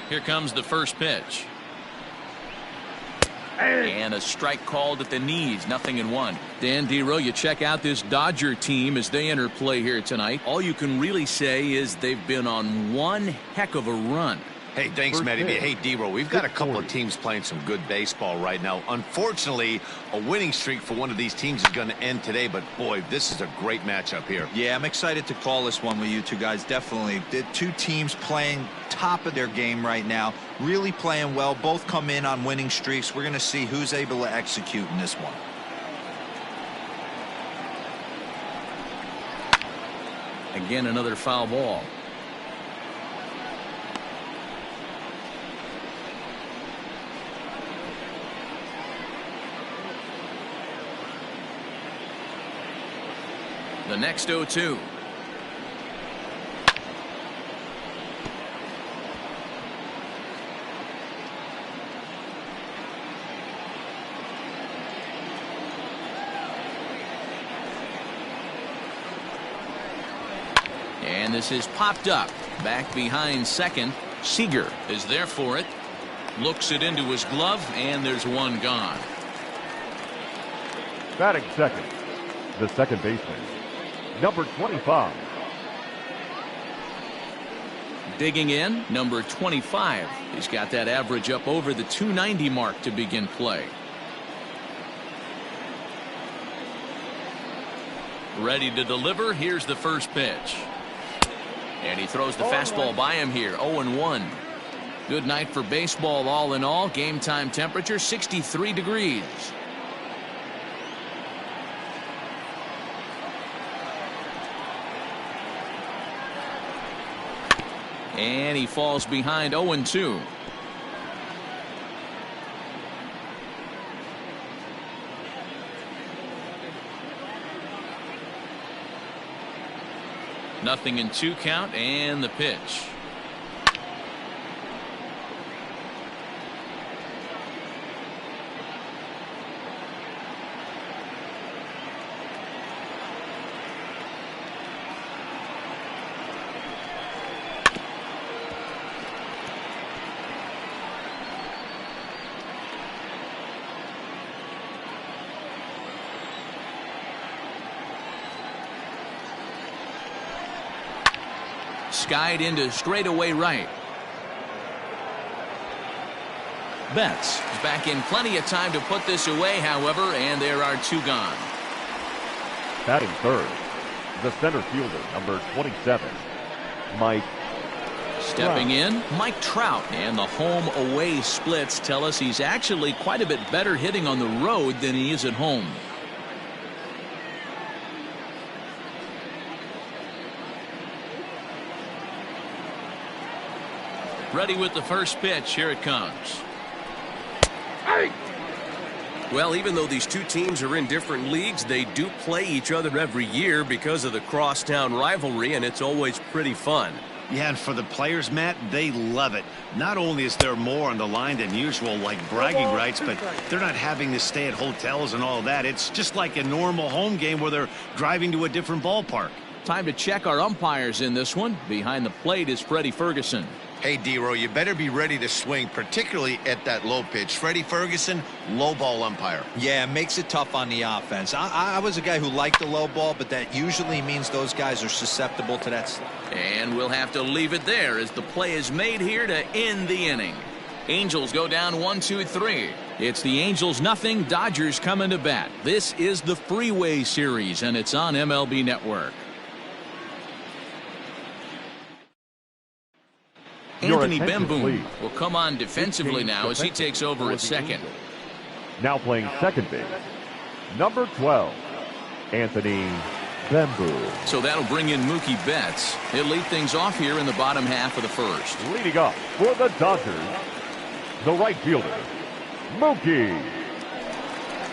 Here comes the first pitch. And a strike called at the knees. 0-1. Dan Dero, you check out this Dodger team as they enter play here tonight. All you can really say is they've been on one heck of a run. Hey, thanks, Matty. Hey, Dero, we've got a couple of teams playing some good baseball right now. Unfortunately, a winning streak for one of these teams is going to end today, but boy, this is a great matchup here. Yeah, I'm excited to call this one with you two guys. Definitely. The two teams playing top of their game right now, really playing well. Both come in on winning streaks. We're going to see who's able to execute in this one. Again, another foul ball. The next 0-2. And this is popped up. Back behind second. Seager is there for it. Looks it into his glove, and there's one gone. Batting second, the second baseman, number 25. Digging in, number 25. He's got that average up over the 290 mark to begin play. Ready to deliver. Here's the first pitch. And he throws the fastball by him here. 0-1. Good night for baseball all in all. Game time temperature 63 degrees. And he falls behind. 0-2. Nothing in 2 count, and the pitch. Skied into straightaway right. Betts is back in plenty of time to put this away, however, and there are 2 gone. Batting third, the center fielder, number 27, Mike. Stepping in, Mike Trout. And the home-away splits tell us he's actually quite a bit better hitting on the road than he is at home. Ready with the first pitch. Here it comes. Well, even though these two teams are in different leagues, they do play each other every year because of the crosstown rivalry, and it's always pretty fun. Yeah, and for the players, Matt, they love it. Not only is there more on the line than usual, like bragging rights, but they're not having to stay at hotels and all that. It's just like a normal home game where they're driving to a different ballpark. Time to check our umpires in this one. Behind the plate is Freddie Ferguson. Hey, Dero, you better be ready to swing, particularly at that low pitch. Freddie Ferguson, low ball umpire. Yeah, it makes it tough on the offense. I was a guy who liked the low ball, but that usually means those guys are susceptible to that. And we'll have to leave it there as the play is made here to end the inning. Angels go down 1-2-3. It's the Angels nothing, Dodgers coming to bat. This is the Freeway Series, and it's on MLB Network. Anthony Bemboom will come on defensively now as he takes over at second. Now playing second base, number 12, Anthony Bemboom. So that'll bring in Mookie Betts. He'll lead things off here in the bottom half of the first. Leading up for the Dodgers, the right fielder, Mookie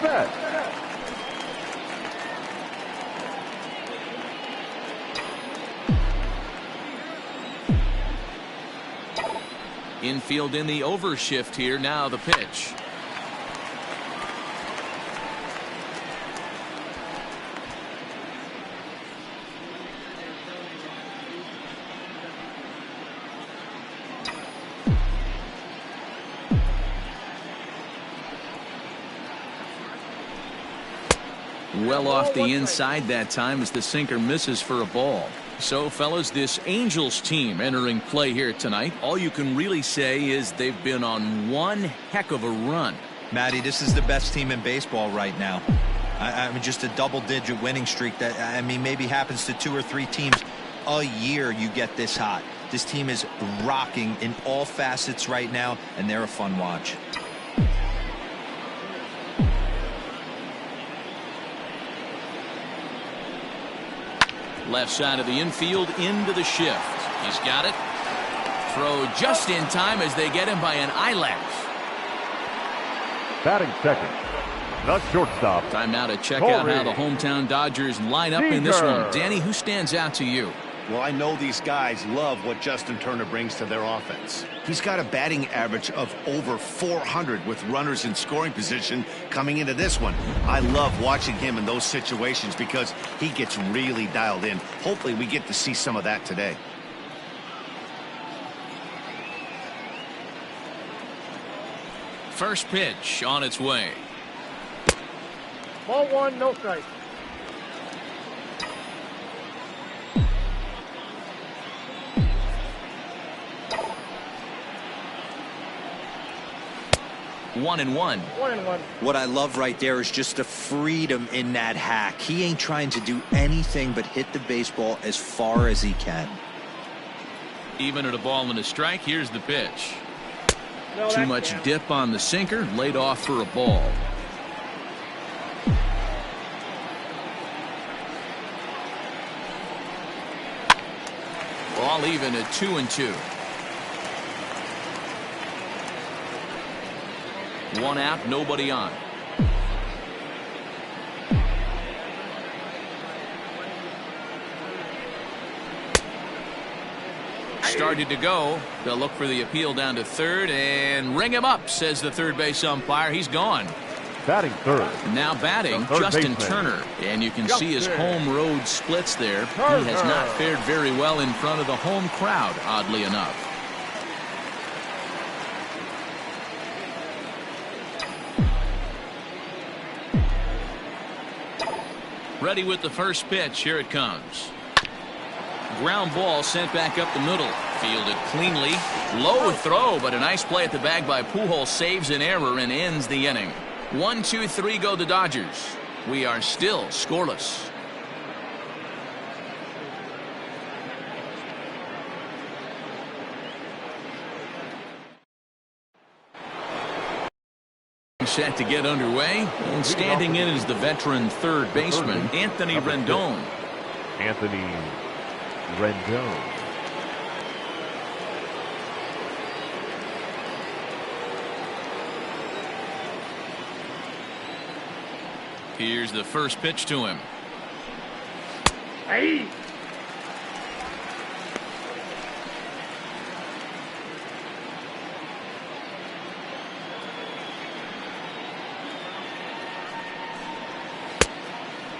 Betts. Infield in the overshift here. Now the pitch. Well off the inside that time as the sinker misses for a ball. So, fellas, this Angels team entering play here tonight, all you can really say is they've been on one heck of a run. Matty, this is the best team in baseball right now. I mean, just a double-digit winning streak that, I mean, maybe happens to 2 or 3 teams a year you get this hot. This team is rocking in all facets right now, and they're a fun watch. Left side of the infield into the shift. He's got it. Throw just in time as they get him by an eyelash. Batting second, the shortstop. Time now to check out how the hometown Dodgers line up in this one. Danny, who stands out to you? Well, I know these guys love what Justin Turner brings to their offense. He's got a batting average of over 400 with runners in scoring position coming into this one. I love watching him in those situations because he gets really dialed in. Hopefully we get to see some of that today. First pitch on its way. Ball 1, no strike. 1-1. 1-1. What I love right there is just the freedom in that hack. He ain't trying to do anything but hit the baseball as far as he can. Even at a ball and a strike, here's the pitch. No, Too much dip on the sinker, laid off for a ball. Ball even at 2-2. One out, nobody on. Started to go. They'll look for the appeal down to third and ring him up, says the third base umpire. He's gone. Batting third. Now batting, Justin Turner. And you can see his home road splits there. He has not fared very well in front of the home crowd, oddly enough. Ready with the first pitch. Here it comes. Ground ball sent back up the middle. Fielded cleanly. Low throw, but a nice play at the bag by Pujols. Saves an error and ends the inning. 1-2-3 go the Dodgers. We are still scoreless. Set to get underway, and standing in is the veteran third baseman Anthony Rendon. Anthony Rendon. Here's the first pitch to him. Hey.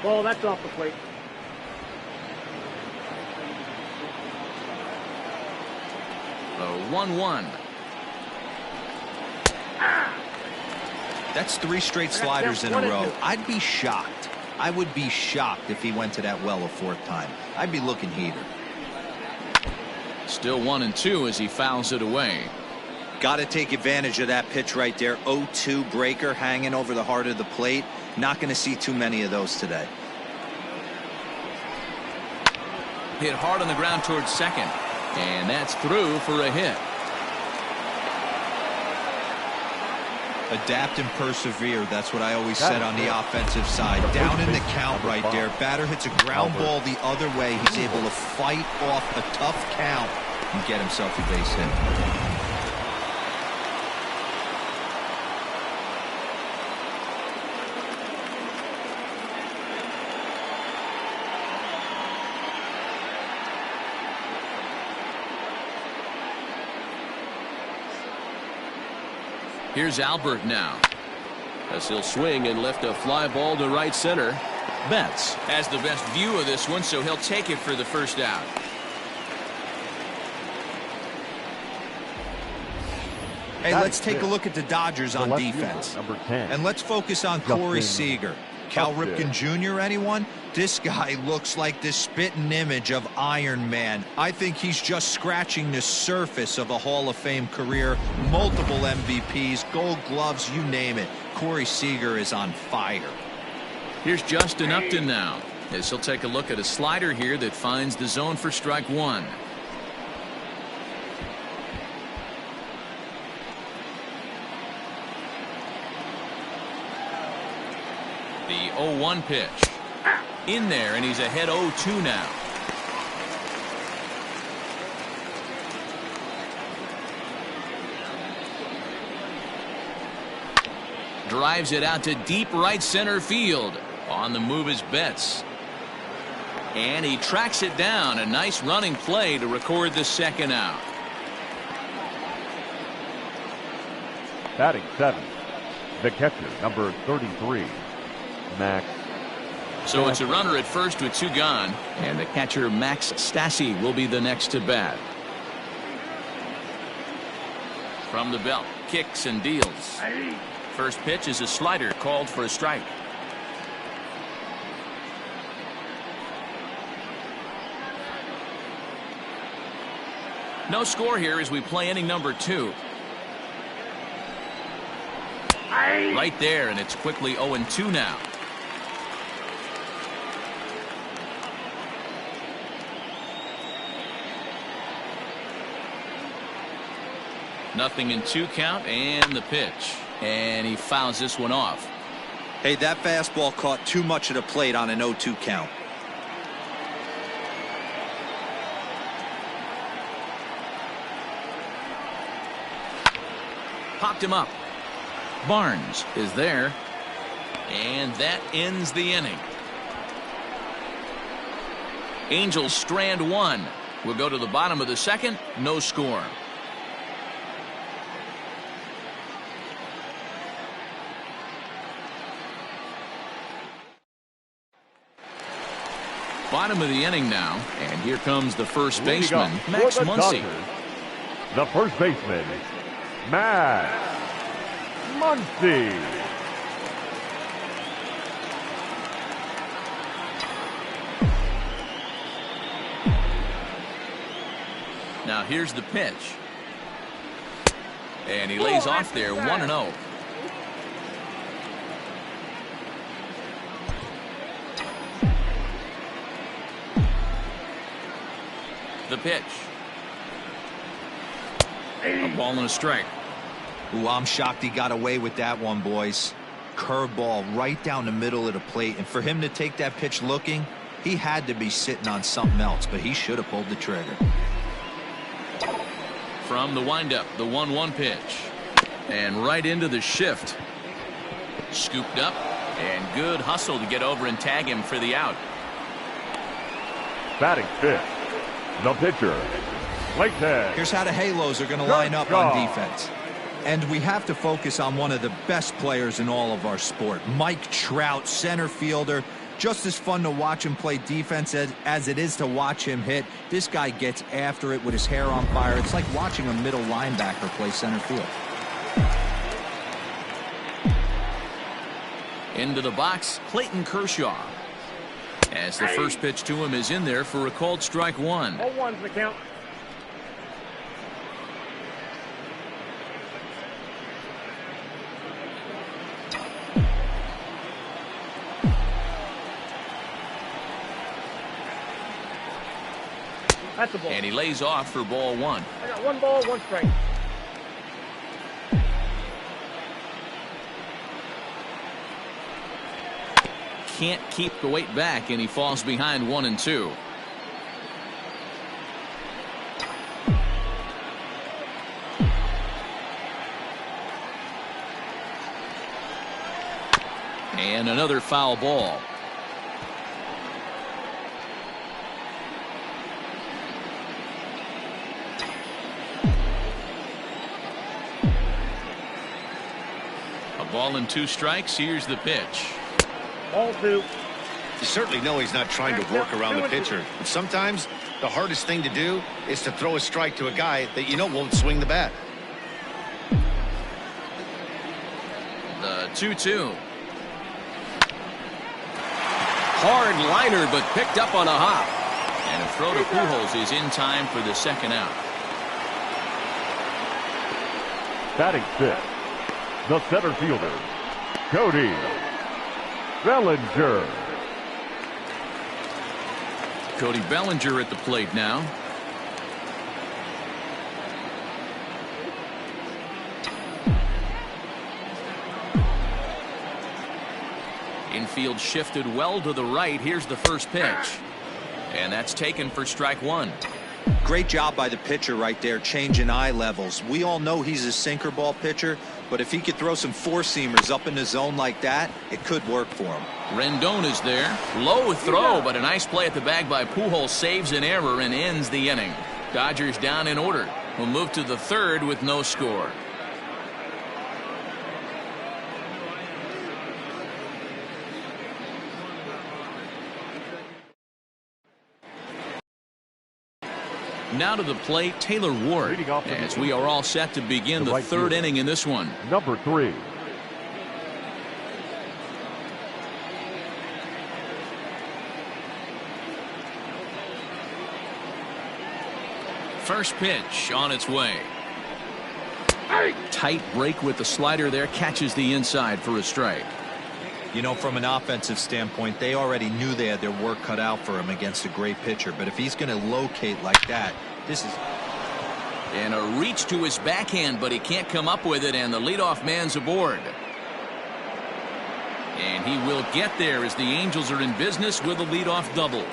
Ball, that's off the plate. The 1-1. That's 3 straight sliders in a row. I'd be shocked. I would be shocked if he went to that well a 4th time. I'd be looking heater. Still 1-2 as he fouls it away. Got to take advantage of that pitch right there. 0-2 breaker hanging over the heart of the plate. Not going to see too many of those today. Hit hard on the ground towards second. And that's through for a hit. Adapt and persevere. That's what I always said on the offensive side. Down in the count right there. Batter hits a ground ball the other way. He's able to fight off a tough count and get himself a base hit. Here's Albert now. As he'll swing and lift a fly ball to right center. Betts has the best view of this one, so he'll take it for the first out. Hey, let's take a look at the Dodgers on defense. Number 10. And let's focus on Corey Seager. Cal Ripken Jr., anyone? This guy looks like the spitting image of Iron Man. I think he's just scratching the surface of a Hall of Fame career. Multiple MVPs, Gold Gloves, you name it. Corey Seager is on fire. Here's Justin Upton now, as he'll take a look at a slider here that finds the zone for strike one. The 0-1 pitch. In there, and he's ahead 0-2 now. Drives it out to deep right center field. On the move is Betts. And he tracks it down. A nice running play to record the second out. Batting seventh, the catcher, number 33, Max. So it's a runner at first with two gone, and the catcher Max Stassi will be the next to bat. From the belt, kicks and deals. First pitch is a slider called for a strike. No score here as we play inning number 2. Right there, and it's quickly 0-2 now. Nothing in 2 count, and the pitch. And he fouls this one off. Hey, that fastball caught too much of the plate on an 0-2 count. Popped him up. Barnes is there. And that ends the inning. Angels strand one. We'll go to the bottom of the second. No score. Bottom of the inning now, and here comes the first baseman, Max Muncy. The first baseman, Max Muncy. Now here's the pitch. And he lays off there, 1-0. The pitch. A ball and a strike. Ooh, I'm shocked he got away with that one, boys. Curveball right down the middle of the plate, and for him to take that pitch looking, he had to be sitting on something else, but he should have pulled the trigger. From the windup, the 1-1 pitch. And right into the shift. Scooped up, and good hustle to get over and tag him for the out. Batting fifth, the pitcher, Clayton. Here's how the Halos are going to line up on defense. And we have to focus on one of the best players in all of our sport. Mike Trout, center fielder. Just as fun to watch him play defense as it is to watch him hit. This guy gets after it with his hair on fire. It's like watching a middle linebacker play center field. Into the box, Clayton Kershaw. As the first pitch to him is in there for a called strike one. 0-1's the count. That's a ball. And he lays off for ball one. I got 1 ball, 1 strike. Can't keep the weight back, and he falls behind 1-2. And another foul ball. A ball and 2 strikes. Here's the pitch. Ball 2. You certainly know he's not trying to work around the pitcher, but sometimes the hardest thing to do is to throw a strike to a guy that you know won't swing the bat. The 2-2. hard liner, but picked up on a hop. And a throw to Pujols is in time for the second out. Batting 6, the center fielder, Cody Bellinger. Cody Bellinger at the plate now. Infield shifted well to the right. Here's the first pitch. And that's taken for strike one. Great job by the pitcher right there, changing eye levels. We all know he's a sinker ball pitcher, but if he could throw some four-seamers up in the zone like that, it could work for him. Rendon is there. Low throw, but a nice play at the bag by Pujols saves an error and ends the inning. Dodgers down in order. We'll move to the third with no score. Now to the plate, Taylor Ward, as we are all set to begin the third inning in this one. Number 3. First pitch on its way. Tight break with the slider there, catches the inside for a strike. You know, from an offensive standpoint, they already knew they had their work cut out for him against a great pitcher. But if he's going to locate like that, this is... And a reach to his backhand, but he can't come up with it, and the leadoff man's aboard. And he will get there as the Angels are in business with a leadoff double.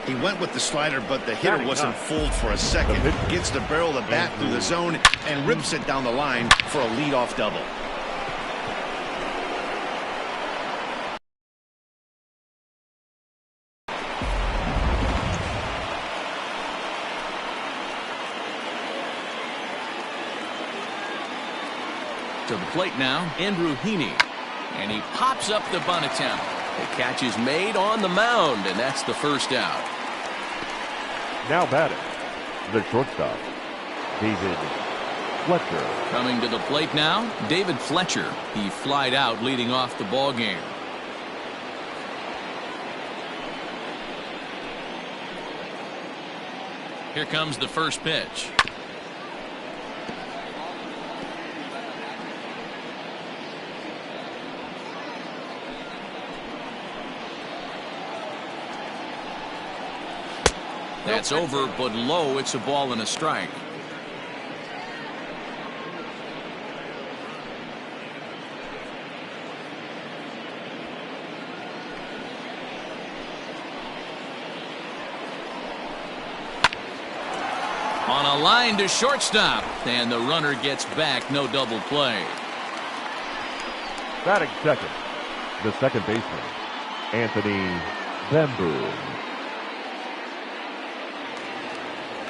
He went with the slider, but the hitter wasn't fooled for a second. Gets the barrel of the bat through the zone and rips it down the line for a leadoff double. To the plate now, Andrew Heaney. And he pops up the bunt attempt. The catch is made on the mound, and that's the first out. Now batting, the shortstop, David Fletcher. Coming to the plate now, David Fletcher. He flied out leading off the ball game. Here comes the first pitch. That's over, but low. It's a ball and a strike. On a line to shortstop, and the runner gets back. No double play. Batting second, the second baseman, Anthony Bemboom.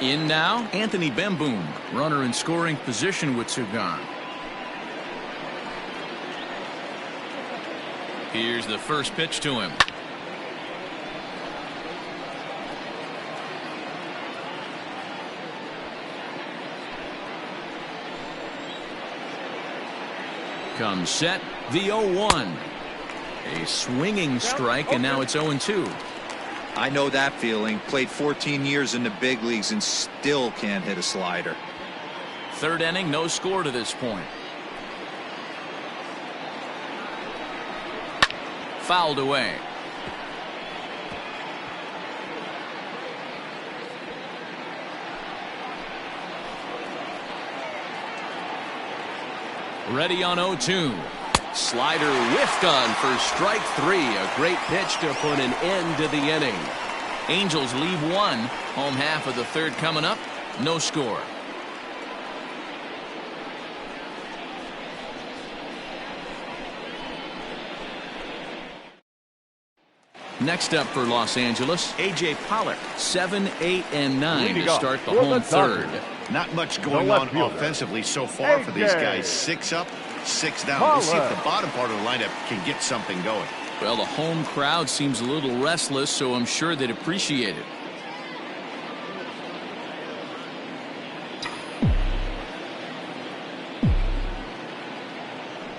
In now, Anthony Bemboom, runner in scoring position with two gone. Here's the first pitch to him. Comes set, the 0-1. A swinging strike, and now it's 0-2. I know that feeling. Played 14 years in the big leagues and still can't hit a slider. Third inning, no score to this point. Fouled away. Ready on 0-2. Slider whiffed on for strike three. A great pitch to put an end to the inning. Angels leave one. Home half of the third coming up. No score. Next up for Los Angeles, A.J. Pollock, 7, 8, and 9 to start the home third. Not much going on offensively so far for these guys. 6 up, 6 down. We'll see if the bottom part of the lineup can get something going. Well, the home crowd seems a little restless, so I'm sure they'd appreciate it.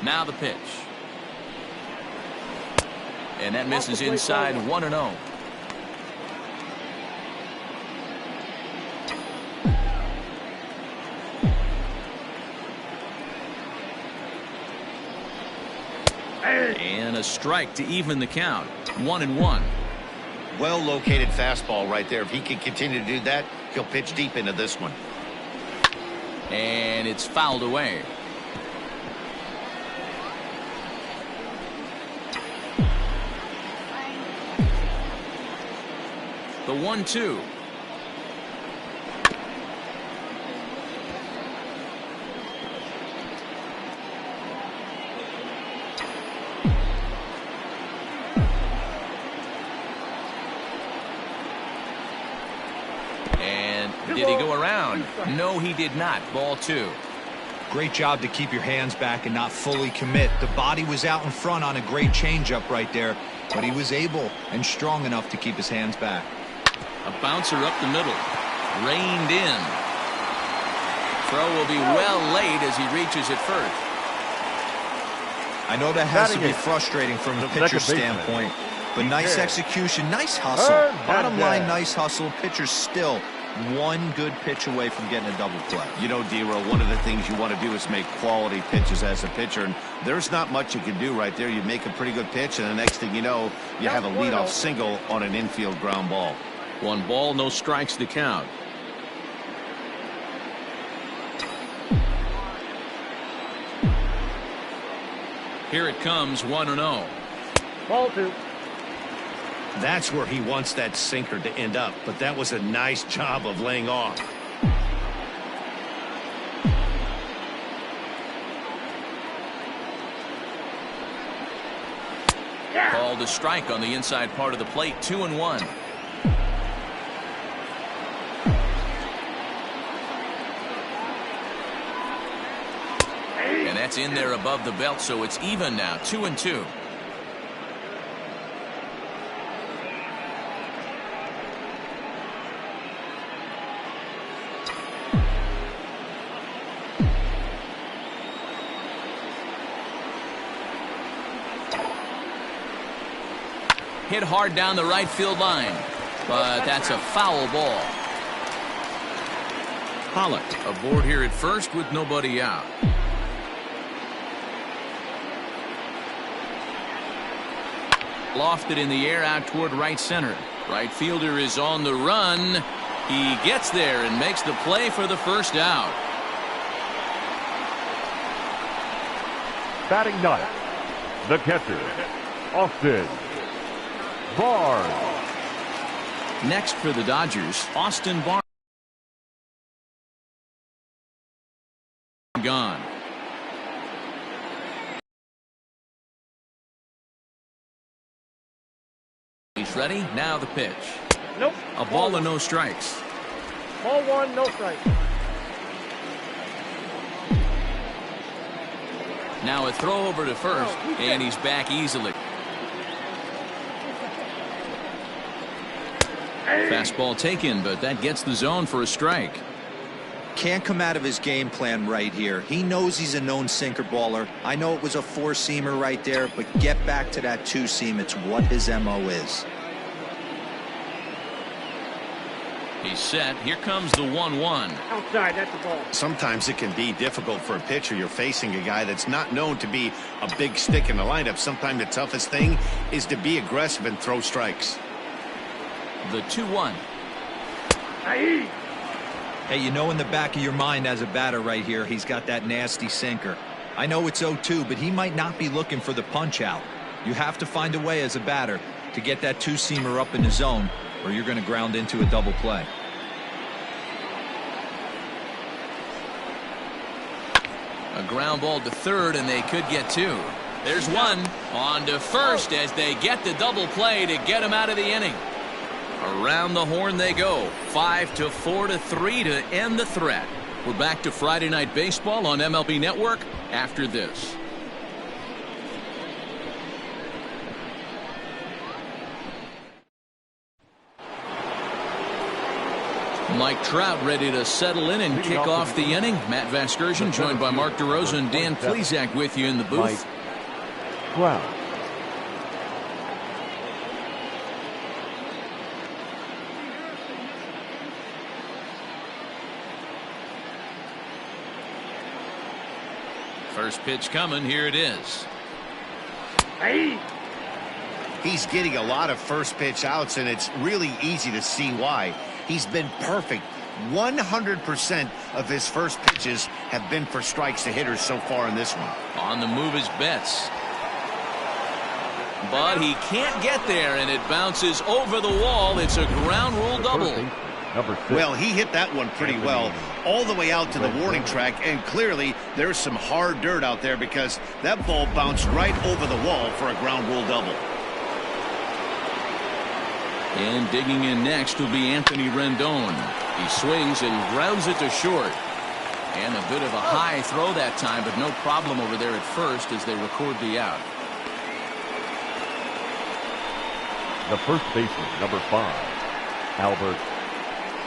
Now the pitch. And that misses inside 1-0. And a strike to even the count. 1-1. Well located fastball right there. If he can continue to do that, he'll pitch deep into this one. And it's fouled away. The 1-2. And did he go around? No, he did not. Ball 2. Great job to keep your hands back and not fully commit. The body was out in front on a great changeup right there, but he was able and strong enough to keep his hands back. A bouncer up the middle. Reined in. Throw will be well late as he reaches it first. I know that has to be frustrating from a pitcher's standpoint, but nice execution, nice hustle. Bottom line, nice hustle. Pitcher's still one good pitch away from getting a double play. You know, D-Roll, one of the things you want to do is make quality pitches as a pitcher, and there's not much you can do right there. You make a pretty good pitch, and the next thing you know, you have a leadoff single on an infield ground ball. 1 ball, no strikes to count. Here it comes, 1-0. Ball 2. That's where he wants that sinker to end up, but that was a nice job of laying off. Called a strike on the inside part of the plate. 2-1. And that's in there above the belt, so it's even now. 2-2. Hit hard down the right field line, but that's a foul ball. Pollock aboard here at first with nobody out. Lofted in the air out toward right center. Right fielder is on the run. He gets there and makes the play for the first out. Batting ninth, the catcher, Austin Barnes. Next for the Dodgers, Austin Barnes. Gone. He's ready. Now the pitch. Nope. A ball and no strikes. Ball 1, no strike. Now a throw over to first, and he's back easily. Fastball taken, but that gets the zone for a strike. Can't come out of his game plan right here. He knows he's a known sinker baller. I know it was a 4-seamer right there, but get back to that 2-seam. It's what his MO is. He's set. Here comes the 1-1. Outside, that's the ball. Sometimes it can be difficult for a pitcher. You're facing a guy that's not known to be a big stick in the lineup. Sometimes the toughest thing is to be aggressive and throw strikes. The 2-1. Hey, you know in the back of your mind as a batter right here, he's got that nasty sinker. I know it's 0-2, but he might not be looking for the punch out. You have to find a way as a batter to get that 2-seamer up in the zone, or you're going to ground into a double play. A ground ball to third, and they could get 2. There's one. On to first as they get the double play to get him out of the inning. Around the horn they go. 5-4-3 to end the threat. We're back to Friday Night Baseball on MLB Network after this. Mike Trout ready to settle in and kick off the inning. Matt Vasgersian joined by Mark DeRosa and Dan Plesac with you in the booth. Mike Trout. First pitch coming. Here it is. Hey. He's getting a lot of first pitch outs, and it's really easy to see why. He's been perfect. 100% of his first pitches have been for strikes to hitters so far in this one. On the move is Betts. But he can't get there, and it bounces over the wall. It's a ground rule double. Number 6. Well, he hit that one pretty well all the way out to the warning track, and clearly there's some hard dirt out there because that ball bounced right over the wall for a ground rule double. And digging in next will be Anthony Rendon. He swings and grounds it to short. And a bit of a high throw that time, but no problem over there at first as they record the out. The first baseman, number 5, Albert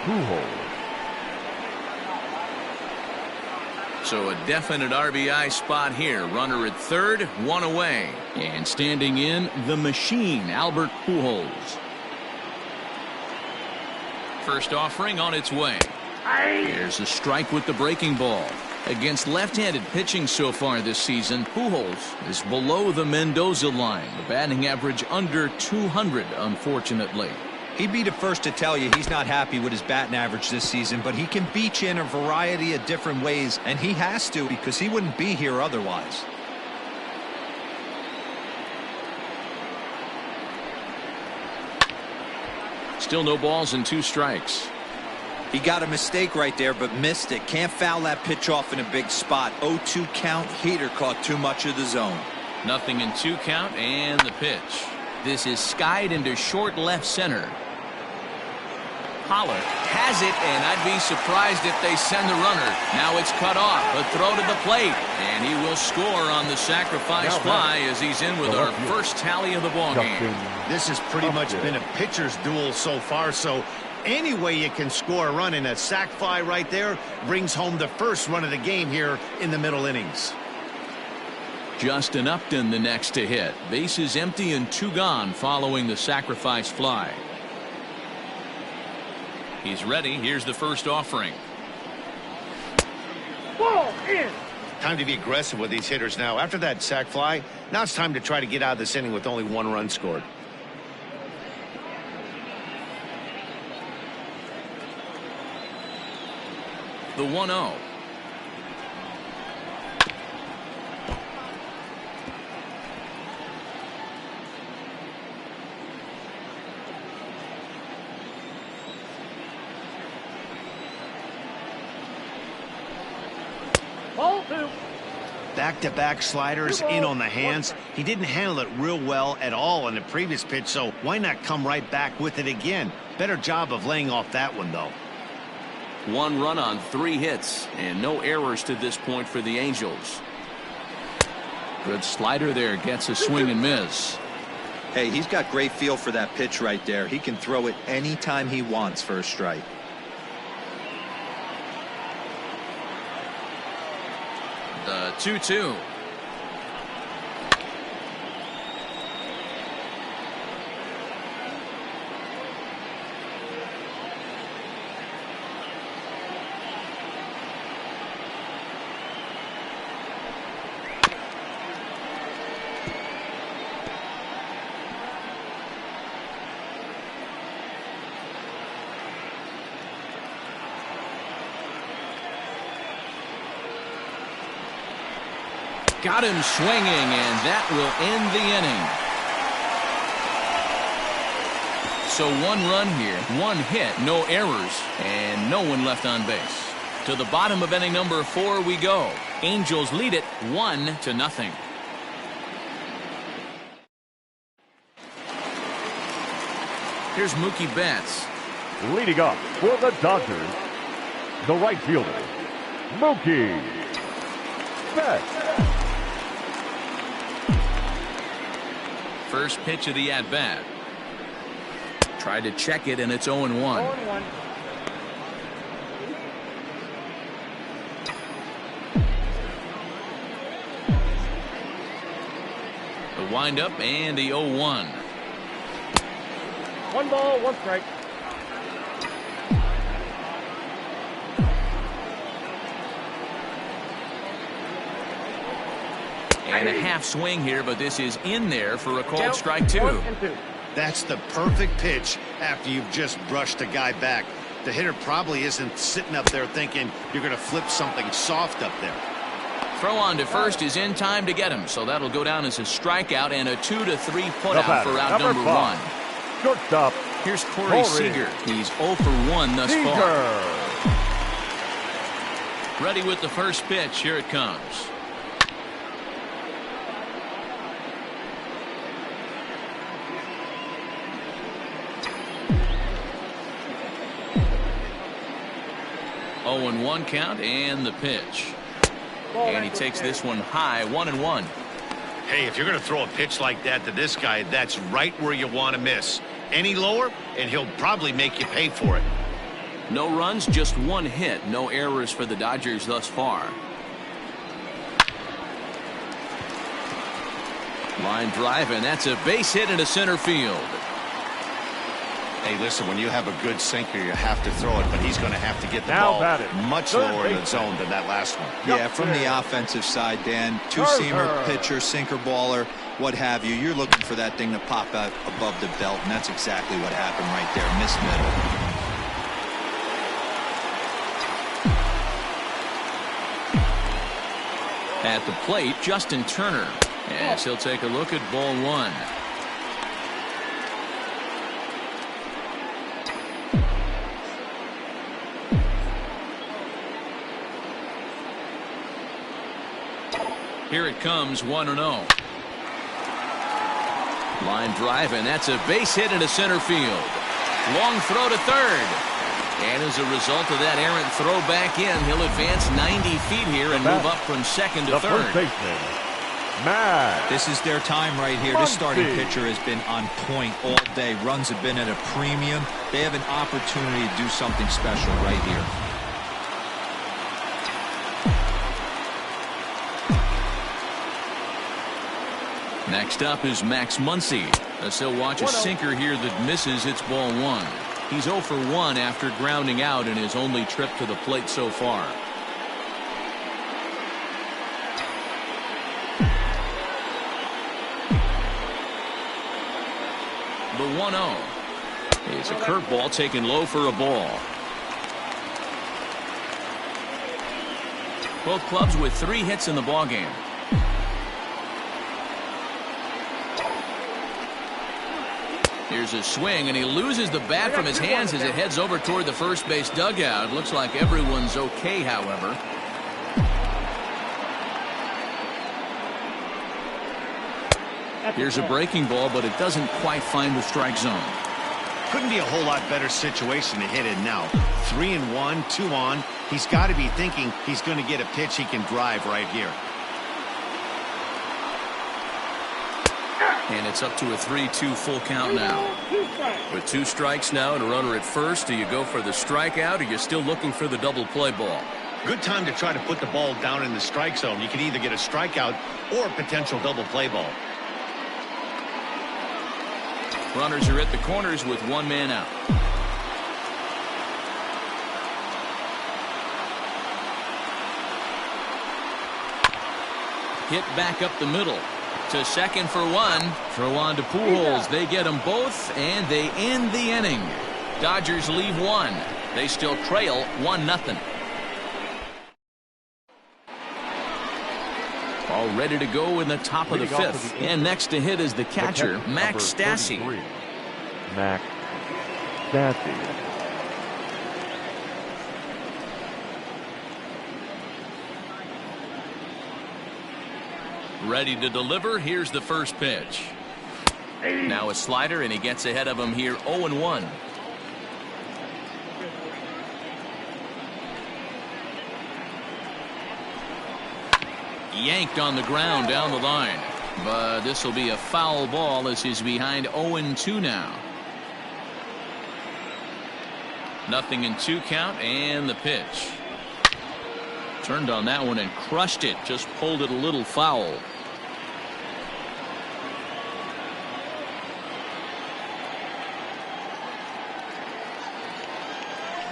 Pujols. So a definite RBI spot here. Runner at third, one away. And standing in, the machine, Albert Pujols. First offering on its way. Here's a strike with the breaking ball. Against left-handed pitching so far this season, Pujols is below the Mendoza line. The batting average under 200, unfortunately. He'd be the first to tell you he's not happy with his batting average this season, but he can beat you in a variety of different ways, and he has to because he wouldn't be here otherwise. Still no balls and 2 strikes. He got a mistake right there, but missed it. Can't foul that pitch off in a big spot. 0-2 count. Heater caught too much of the zone. Nothing in 2 count, and the pitch. This is skied into short left center. Pollard has it, and I'd be surprised if they send the runner. Now it's cut off. A throw to the plate, and he will score on the sacrifice fly as he's in with our first tally of the ballgame. This has pretty much been a pitcher's duel so far, so any way you can score a run, in a sac fly right there brings home the first run of the game here in the middle innings. Justin Upton the next to hit. Bases empty and 2 gone following the sacrifice fly. He's ready. Here's the first offering. Ball in. Time to be aggressive with these hitters now. After that sac fly, now it's time to try to get out of this inning with only 1 run scored. The 1-0. Ball 2. Back-to-back sliders in on the hands. He didn't handle it real well at all in the previous pitch, so why not come right back with it again? Better job of laying off that one, though. 1 run on 3 hits, and no errors to this point for the Angels. Good slider there, gets a swing and miss. Hey, he's got great feel for that pitch right there. He can throw it anytime he wants for a strike. The 2-2. Got him swinging, and that will end the inning. So 1 run here, 1 hit, no errors, and no one left on base. To the bottom of inning number 4 we go. Angels lead it 1-0. Here's Mookie Betts. Leading up for the Dodgers, the right fielder, Mookie Betts. First pitch of the at-bat. Tried to check it, and it's 0-1. 0-1. The windup and the 0-1. 1 ball, 1 strike. And a half swing here, but this is in there for a called strike 2. 1-2. That's the perfect pitch after you've just brushed a guy back. The hitter probably isn't sitting up there thinking you're going to flip something soft up there. Throw on to first is in time to get him, so that'll go down as a strikeout and a 2-3 putout for out number 1. Shortstop. Here's Corey Corey. Seager. He's 0 for 1 thus far. Ready with the first pitch. Here it comes. Oh, and 1 count and the pitch. And he takes this one high, 1-1. Hey, if you're going to throw a pitch like that to this guy, that's right where you want to miss. Any lower, and he'll probably make you pay for it. No runs, just 1 hit. No errors for the Dodgers thus far. Line drive, and that's a base hit into center field. Hey, listen, when you have a good sinker, you have to throw it, but he's going to have to get the Now ball batted. much Third lower in the baseman. zone than that last one. Yeah, from the offensive side, Dan, two-seamer, pitcher, sinker baller, what have you. You're looking for that thing to pop out above the belt, and that's exactly what happened right there. Miss middle. At the plate, Justin Turner. Yes, he'll take a look at ball 1. Here it comes, 1-0. Line drive, and that's a base hit into center field. Long throw to third. And as a result of that errant throw back in, he'll advance 90 feet here and move up from second to The third. first baseman, Matt. This is their time right here. This starting pitcher has been on point all day. Runs have been at a premium. They have an opportunity to do something special right here. Next up is Max Muncy. As he'll watch a sinker here that misses. It's ball 1. He's 0 for 1 after grounding out in his only trip to the plate so far. The 1-0. It's a curveball taken low for a ball. Both clubs with 3 hits in the ballgame. Here's a swing, and he loses the bat from his hands as it heads over toward the first base dugout. Looks like everyone's okay, however. Here's a breaking ball, but it doesn't quite find the strike zone. Couldn't be a whole lot better situation to hit it now. 3-1, 2 on. He's got to be thinking he's going to get a pitch he can drive right here. And it's up to a 3-2 full count now. With 2 strikes now and a runner at first, do you go for the strikeout or you're still looking for the double play ball? Good time to try to put the ball down in the strike zone. You can either get a strikeout or a potential double play ball. Runners are at the corners with 1 man out. Hit back up the middle. To second for 1. Throw on to Pujols. They get them both, and they end the inning. Dodgers leave 1. They still trail 1-0. All ready to go in the top of the 5th. And next to hit is the catcher, Max Stassi. Max Stassi. Ready to deliver. Here's the first pitch. Now a slider, and he gets ahead of him here, 0-1. Yanked on the ground down the line. But this will be a foul ball as he's behind 0-2 now. Nothing in 2 count, and the pitch. Turned on that one and crushed it. Just pulled it a little foul.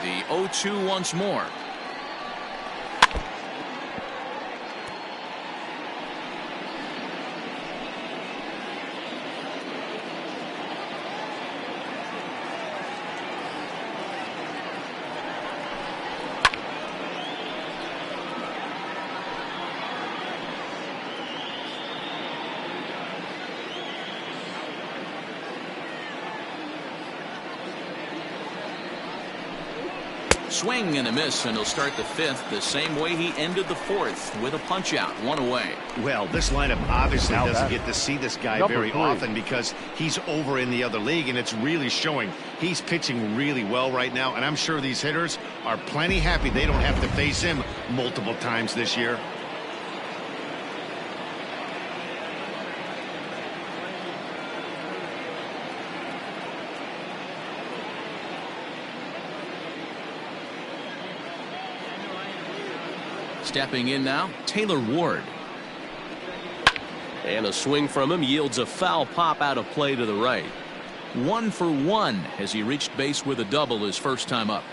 The 0-2 once more. Swing and a miss, and he'll start the fifth the same way he ended the fourth, with a punch out, one away. Well, this lineup obviously Now doesn't that- get to see this guy Number very 3. often because he's over in the other league, and it's really showing. He's pitching really well right now, and I'm sure these hitters are plenty happy they don't have to face him multiple times this year. Stepping in now, Taylor Ward. And a swing from him yields a foul pop out of play to the right. 1 for 1 as he reached base with a double his first time up.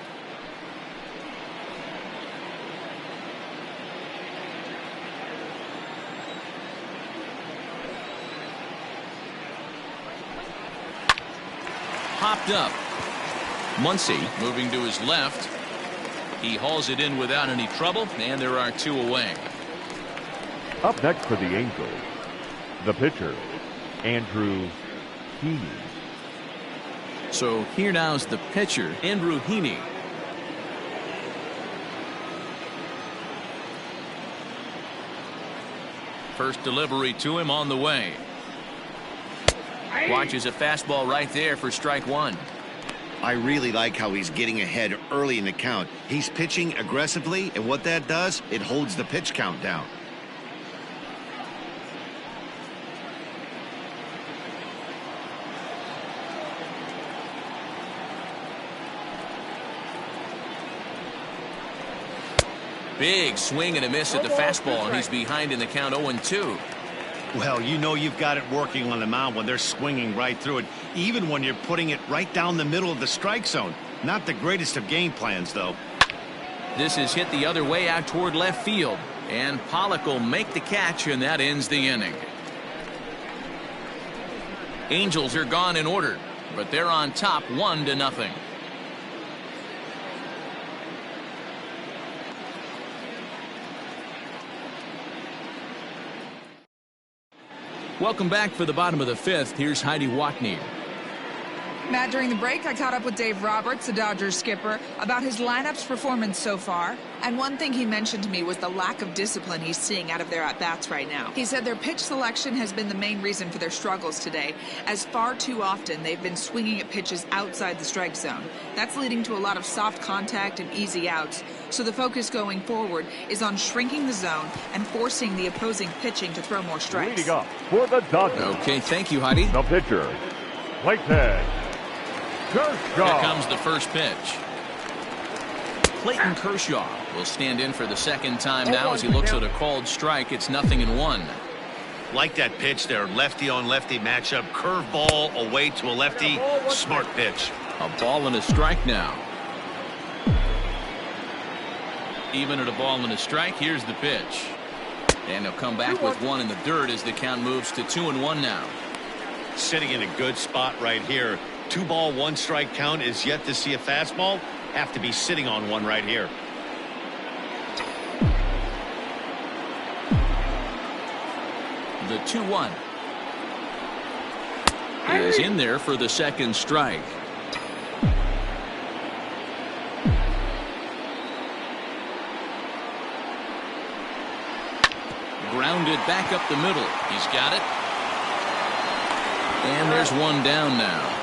Popped up. Muncy moving to his left. He hauls it in without any trouble, and there are 2 away. Up next for the Angels, the pitcher, Andrew Heaney. So here now is the pitcher, Andrew Heaney. First delivery to him on the way. Watches a fastball right there for strike 1. I really like how he's getting ahead early in the count. He's pitching aggressively, and what that does, it holds the pitch count down. Big swing and a miss at the fastball, and he's behind in the count 0-2. Well, you know you've got it working on the mound when they're swinging right through it, even when you're putting it right down the middle of the strike zone. Not the greatest of game plans, though. This is hit the other way out toward left field, and Pollock will make the catch, and that ends the inning. Angels are gone in order, but they're on top 1-0. Welcome back for the bottom of the fifth. Here's Heidi Watney. Matt, during the break, I caught up with Dave Roberts, the Dodgers skipper, about his lineup's performance so far. And one thing he mentioned to me was the lack of discipline he's seeing out of their at-bats right now. He said their pitch selection has been the main reason for their struggles today, as far too often they've been swinging at pitches outside the strike zone. That's leading to a lot of soft contact and easy outs. So the focus going forward is on shrinking the zone and forcing the opposing pitching to throw more strikes. Leading up for the Dodgers, Okay, thank you, Heidi. the pitcher, Clayton Kershaw. Here comes the first pitch. Clayton Kershaw will stand in for the second time now as he looks at a called strike. It's 0-1. Like that pitch there, lefty on lefty matchup, curveball away to a lefty, smart pitch. A ball and a strike now. Even at a ball and a strike, here's the pitch. And he'll come back with 1 in the dirt as the count moves to 2-1 now. Sitting in a good spot right here. 2-ball, 1-strike count is yet to see a fastball. Have to be sitting on one right here. The 2-1 is in there for the second strike. Grounded back up the middle. He's got it. And there's one down now.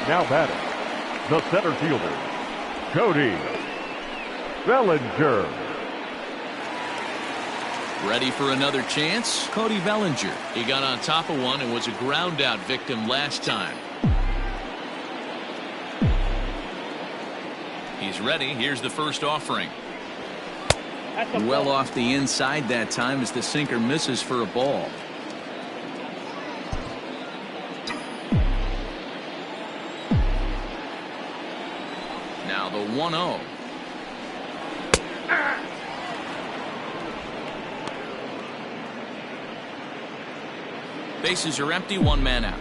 Now batting, the center fielder, Cody Bellinger. Ready for another chance? Cody Bellinger. He got on top of one and was a ground out victim last time. He's ready. Here's the first offering. Well off the inside that time as the sinker misses for a ball. Now the 1-0. Bases are empty, 1 man out.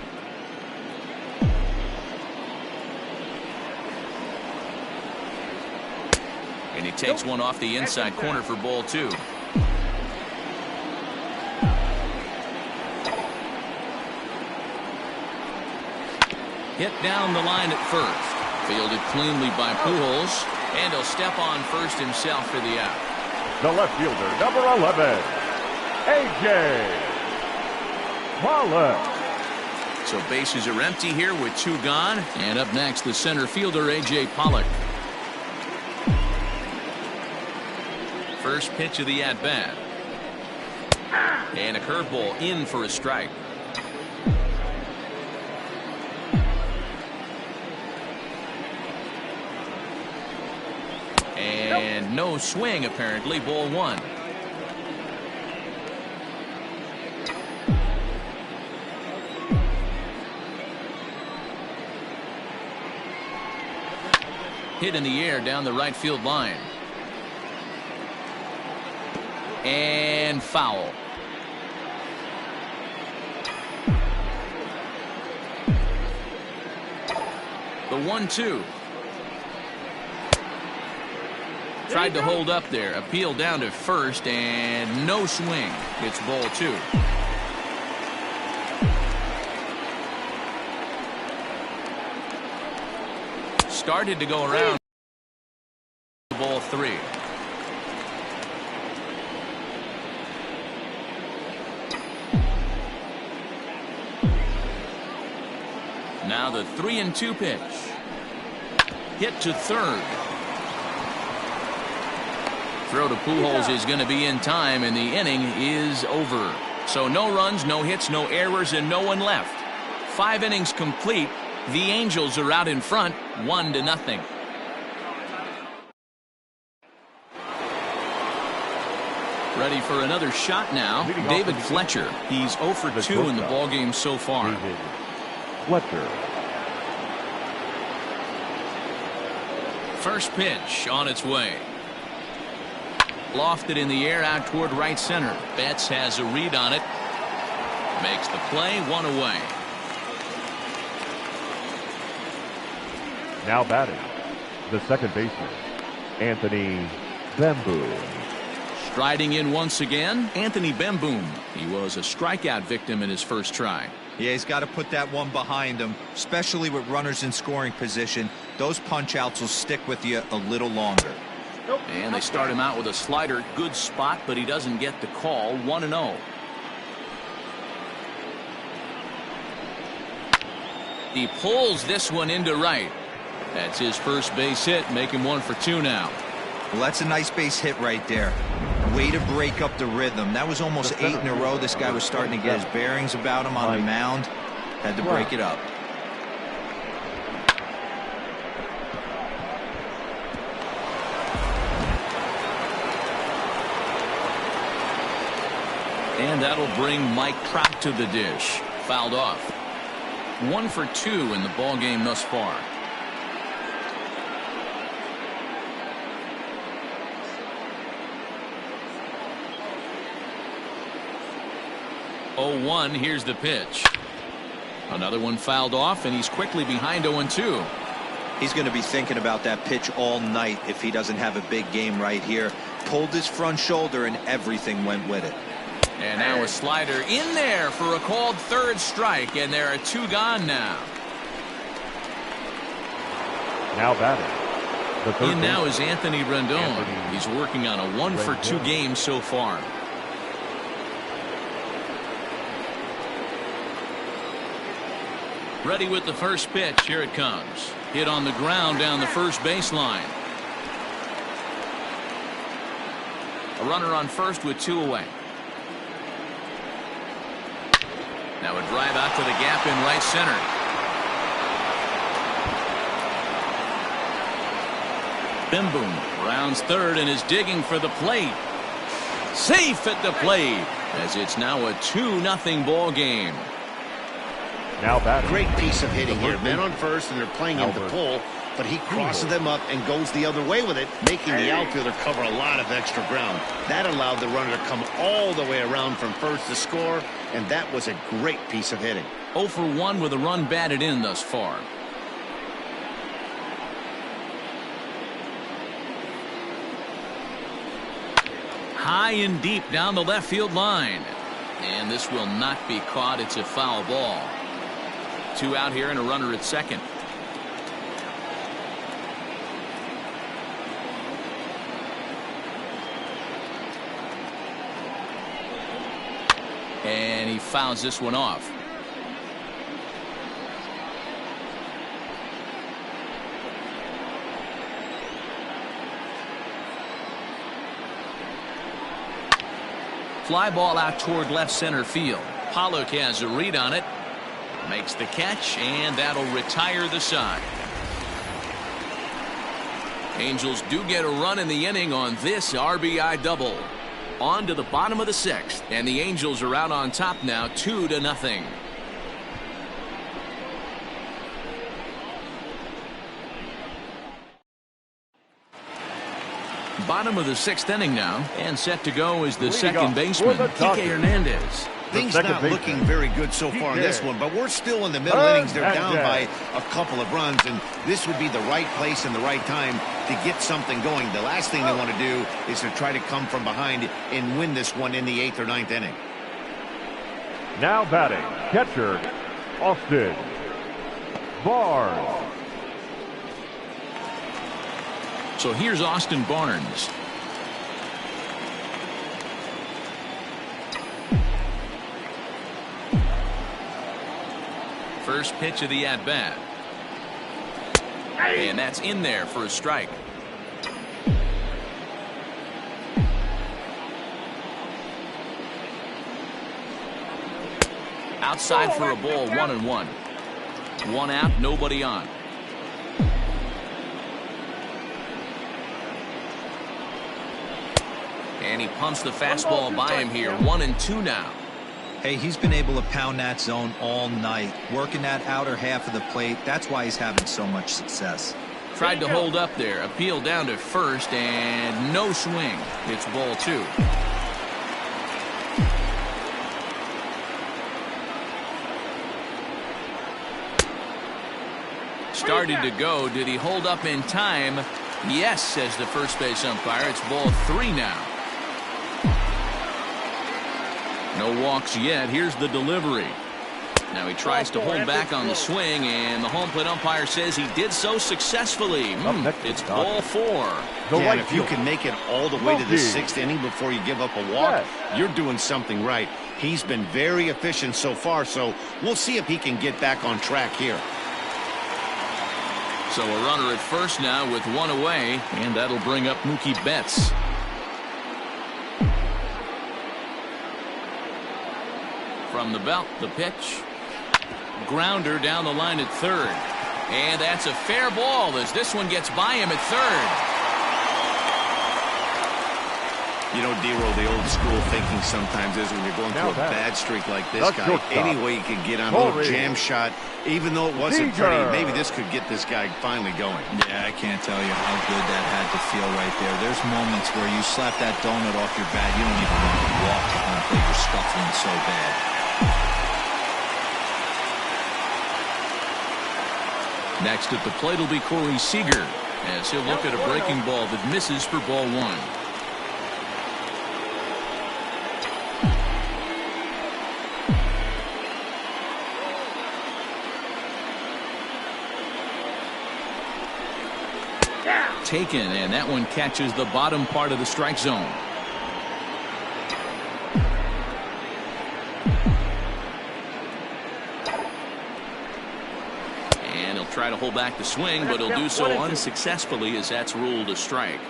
And he takes one off the inside corner for ball 2. Hit down the line at first. Fielded cleanly by Pujols. And he'll step on first himself for the out. The left fielder, number 11, A.J. Pollock. So bases are empty here with 2 gone. And up next, the center fielder, A.J. Pollock. First pitch of the at-bat. And a curveball in for a strike. And no swing, apparently. Ball 1. Hit in the air down the right field line. And foul. The 1-2. Tried to hold up there. Appeal down to first and no swing. It's ball 2. Started to go around. Ball 3. Now the 3-2 pitch. Hit to third. Throw to Pujols is going to be in time, and the inning is over. So no runs, no hits, no errors, and no one left. 5 innings complete. The Angels are out in front, 1-0. Ready for another shot now. David Fletcher. He's 0 for 2 in the ballgame so far. David Fletcher. First pitch on its way. Lofted in the air out toward right center. Betts has a read on it. Makes the play, 1 away. Now batting, the second baseman, Anthony Bemboom. Striding in once again, Anthony Bemboom. He was a strikeout victim in his first try. Yeah, he's got to put that one behind him, especially with runners in scoring position. Those punch-outs will stick with you a little longer. And they start him out with a slider. Good spot, but he doesn't get the call. 1-0. He pulls this one into right. That's his first base hit, making 1 for 2 now. Well, that's a nice base hit right there. Way to break up the rhythm. That was almost 8 in a row. This guy was starting to get his bearings about him on the mound. Had to break it up. And that'll bring Mike Trout to the dish. Fouled off. 1 for 2 in the ballgame thus far. Oh, 1. Here's the pitch. Another one fouled off, and he's quickly behind 0-2. He's going to be thinking about that pitch all night if he doesn't have a big game right here. Pulled his front shoulder, and everything went with it. And now a slider in there for a called third strike, and there are 2 gone now. Now batting, the third In now is baseman, Anthony Rendon. He's working on a 1 for 2 game so far. Ready with the first pitch. Here it comes. Hit on the ground down the first baseline. A runner on first with 2 away. Now a drive out to the gap in right center. Bemboom rounds third and is digging for the plate. Safe at the plate, as it's now a 2-0 ball game. Now batting. Great piece of hitting here. Men on first, and they're playing him to pull, but he crosses them up and goes the other way with it, making the outfielder cover a lot of extra ground. That allowed the runner to come all the way around from first to score, and that was a great piece of hitting. 0 for 1 with a run batted in thus far. High and deep down the left field line. And this will not be caught. It's a foul ball. 2 out here and a runner at second. And he fouls this one off. Fly ball out toward left center field. Pollock has a read on it. Makes the catch, and that'll retire the side. Angels do get a run in the inning on this RBI double. On to the bottom of the 6th, and the Angels are out on top now, 2-0. Bottom of the 6th inning now, and set to go is the second baseman, Kike Hernandez. Things not looking very good so far in this one, but we're still in the middle innings. They're down by a couple of runs, and this would be the right place and the right time to get something going. The last thing they want to do is to try to come from behind and win this one in the 8th or 9th inning. Now batting, catcher, Austin Barnes. So here's Austin Barnes. First pitch of the at-bat. And that's in there for a strike. Outside for a ball, 1-1. 1 out, nobody on. And he pumps the fastball by him here. 1-2 now. Hey, he's been able to pound that zone all night, working that outer half of the plate. That's why he's having so much success. Tried to hold up there. Appeal down to first, and no swing. It's ball 2. Started to go. Did he hold up in time? Yes, says the first base umpire. It's ball 3 now. No walks yet. Here's the delivery. Now he tries to hold back on the swing, and the home plate umpire says he did so successfully. It's ball 4. Yeah, and if you can make it all the way to the 6th inning before you give up a walk, you're doing something right. He's been very efficient so far, so we'll see if he can get back on track here. So a runner at first now with 1 away, and that'll bring up Mookie Betts. From the belt, the pitch. Grounder down the line at third. And that's a fair ball as this one gets by him at third. You know, D-Roll, the old school thinking sometimes is when you're going through a bad streak like this guy, any way you can get on a little jam shot, even though it wasn't pretty, maybe this could get this guy finally going. Yeah, I can't tell you how good that had to feel right there. There's moments where you slap that donut off your bat, you don't even want to walk the home plate. You're scuffling so bad. Next at the plate will be Corey Seager as he'll look at a breaking ball that misses for ball 1. Taken, and that one catches the bottom part of the strike zone. And he'll try to hold back the swing, but he'll do so unsuccessfully as that's ruled a strike.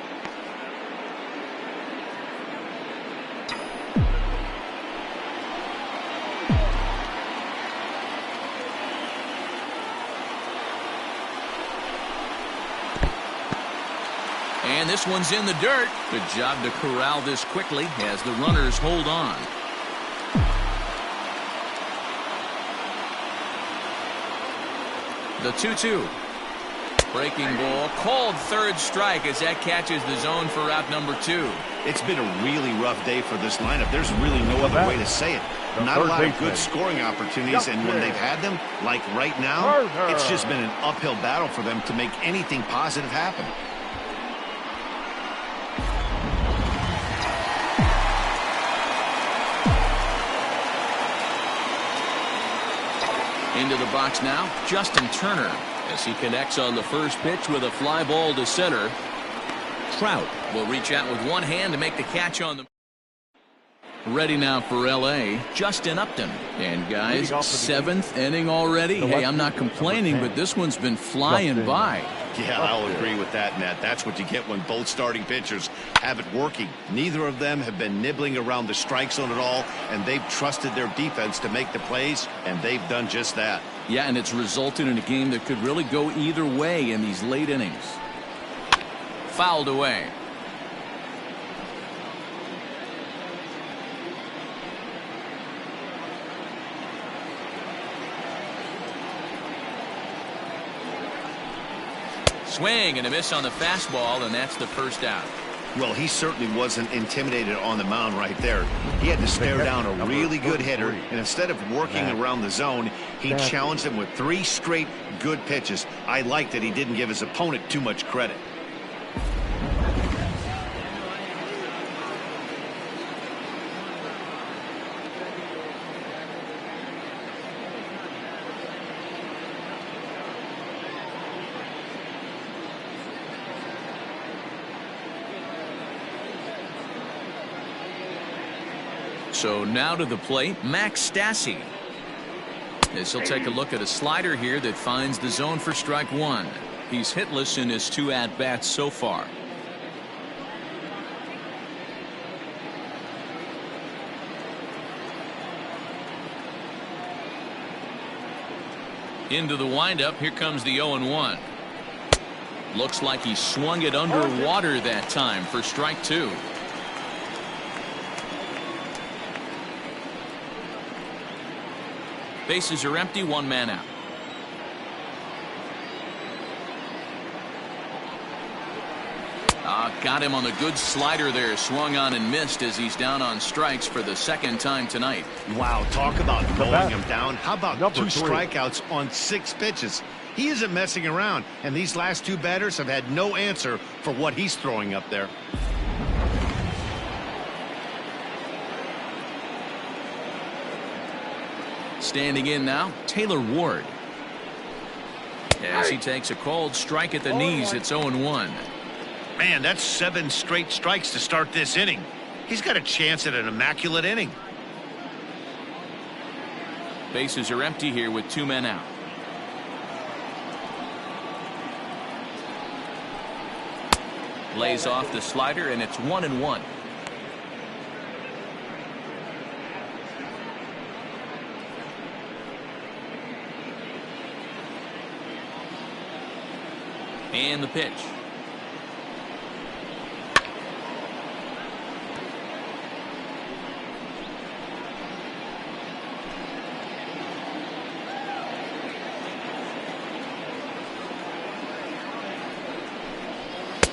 And this one's in the dirt. Good job to corral this quickly as the runners hold on. The 2-2. Breaking ball. Called third strike as that catches the zone for out number 2. It's been a really rough day for this lineup. There's really no other way to say it. Not a lot of good scoring opportunities, and when they've had them, like right now, it's just been an uphill battle for them to make anything positive happen. into the box now, Justin Turner. As he connects on the first pitch with a fly ball to center. Trout will reach out with one hand to make the catch on the. Ready now for L.A., Justin Upton. And guys, 7th inning already. Hey, I'm not complaining, but this one's been flying by. Yeah, I'll agree with that, Matt. That's what you get when both starting pitchers have it working. Neither of them have been nibbling around the strike zone at all, and they've trusted their defense to make the plays, and they've done just that. Yeah, and it's resulted in a game that could really go either way in these late innings. Fouled away. Swing and a miss on the fastball, and that's the first out. Well, he certainly wasn't intimidated on the mound right there. He had to stare down a really good hitter, and instead of working around the zone, he challenged him with 3 straight good pitches. I like that he didn't give his opponent too much credit. So now to the plate, Max Stassi. As he'll take a look at a slider here that finds the zone for strike 1. He's hitless in his 2 at-bats so far. Into the windup, here comes the 0-1. Looks like he swung it underwater that time for strike 2. Bases are empty, 1 man out. Got him on the good slider there. Swung on and missed as he's down on strikes for the 2nd time tonight. Wow, talk about mowing him down. How about 2 strikeouts on 6 pitches? He isn't messing around, and these last 2 batters have had no answer for what he's throwing up there. Standing in now, Taylor Ward. As he takes a cold strike at the knees, it's 0-1. Man, that's 7 straight strikes to start this inning. He's got a chance at an immaculate inning. Bases are empty here with 2 men out. Lays off the slider, and it's 1-1. And the pitch.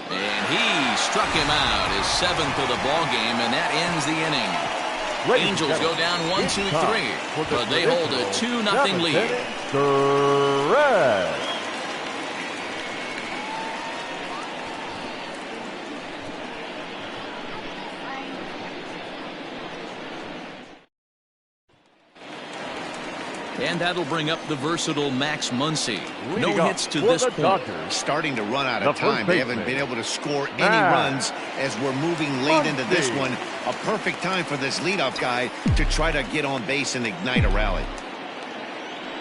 And he struck him out, his 7th of the ball game, and that ends the inning. Angels go down 1-2-3, but they hold a 2-0 lead. Correct. And that'll bring up the versatile Max Muncy. No hits to this point. Starting to run out of time. They haven't been able to score any runs as we're moving late into this one. A perfect time for this leadoff guy to try to get on base and ignite a rally.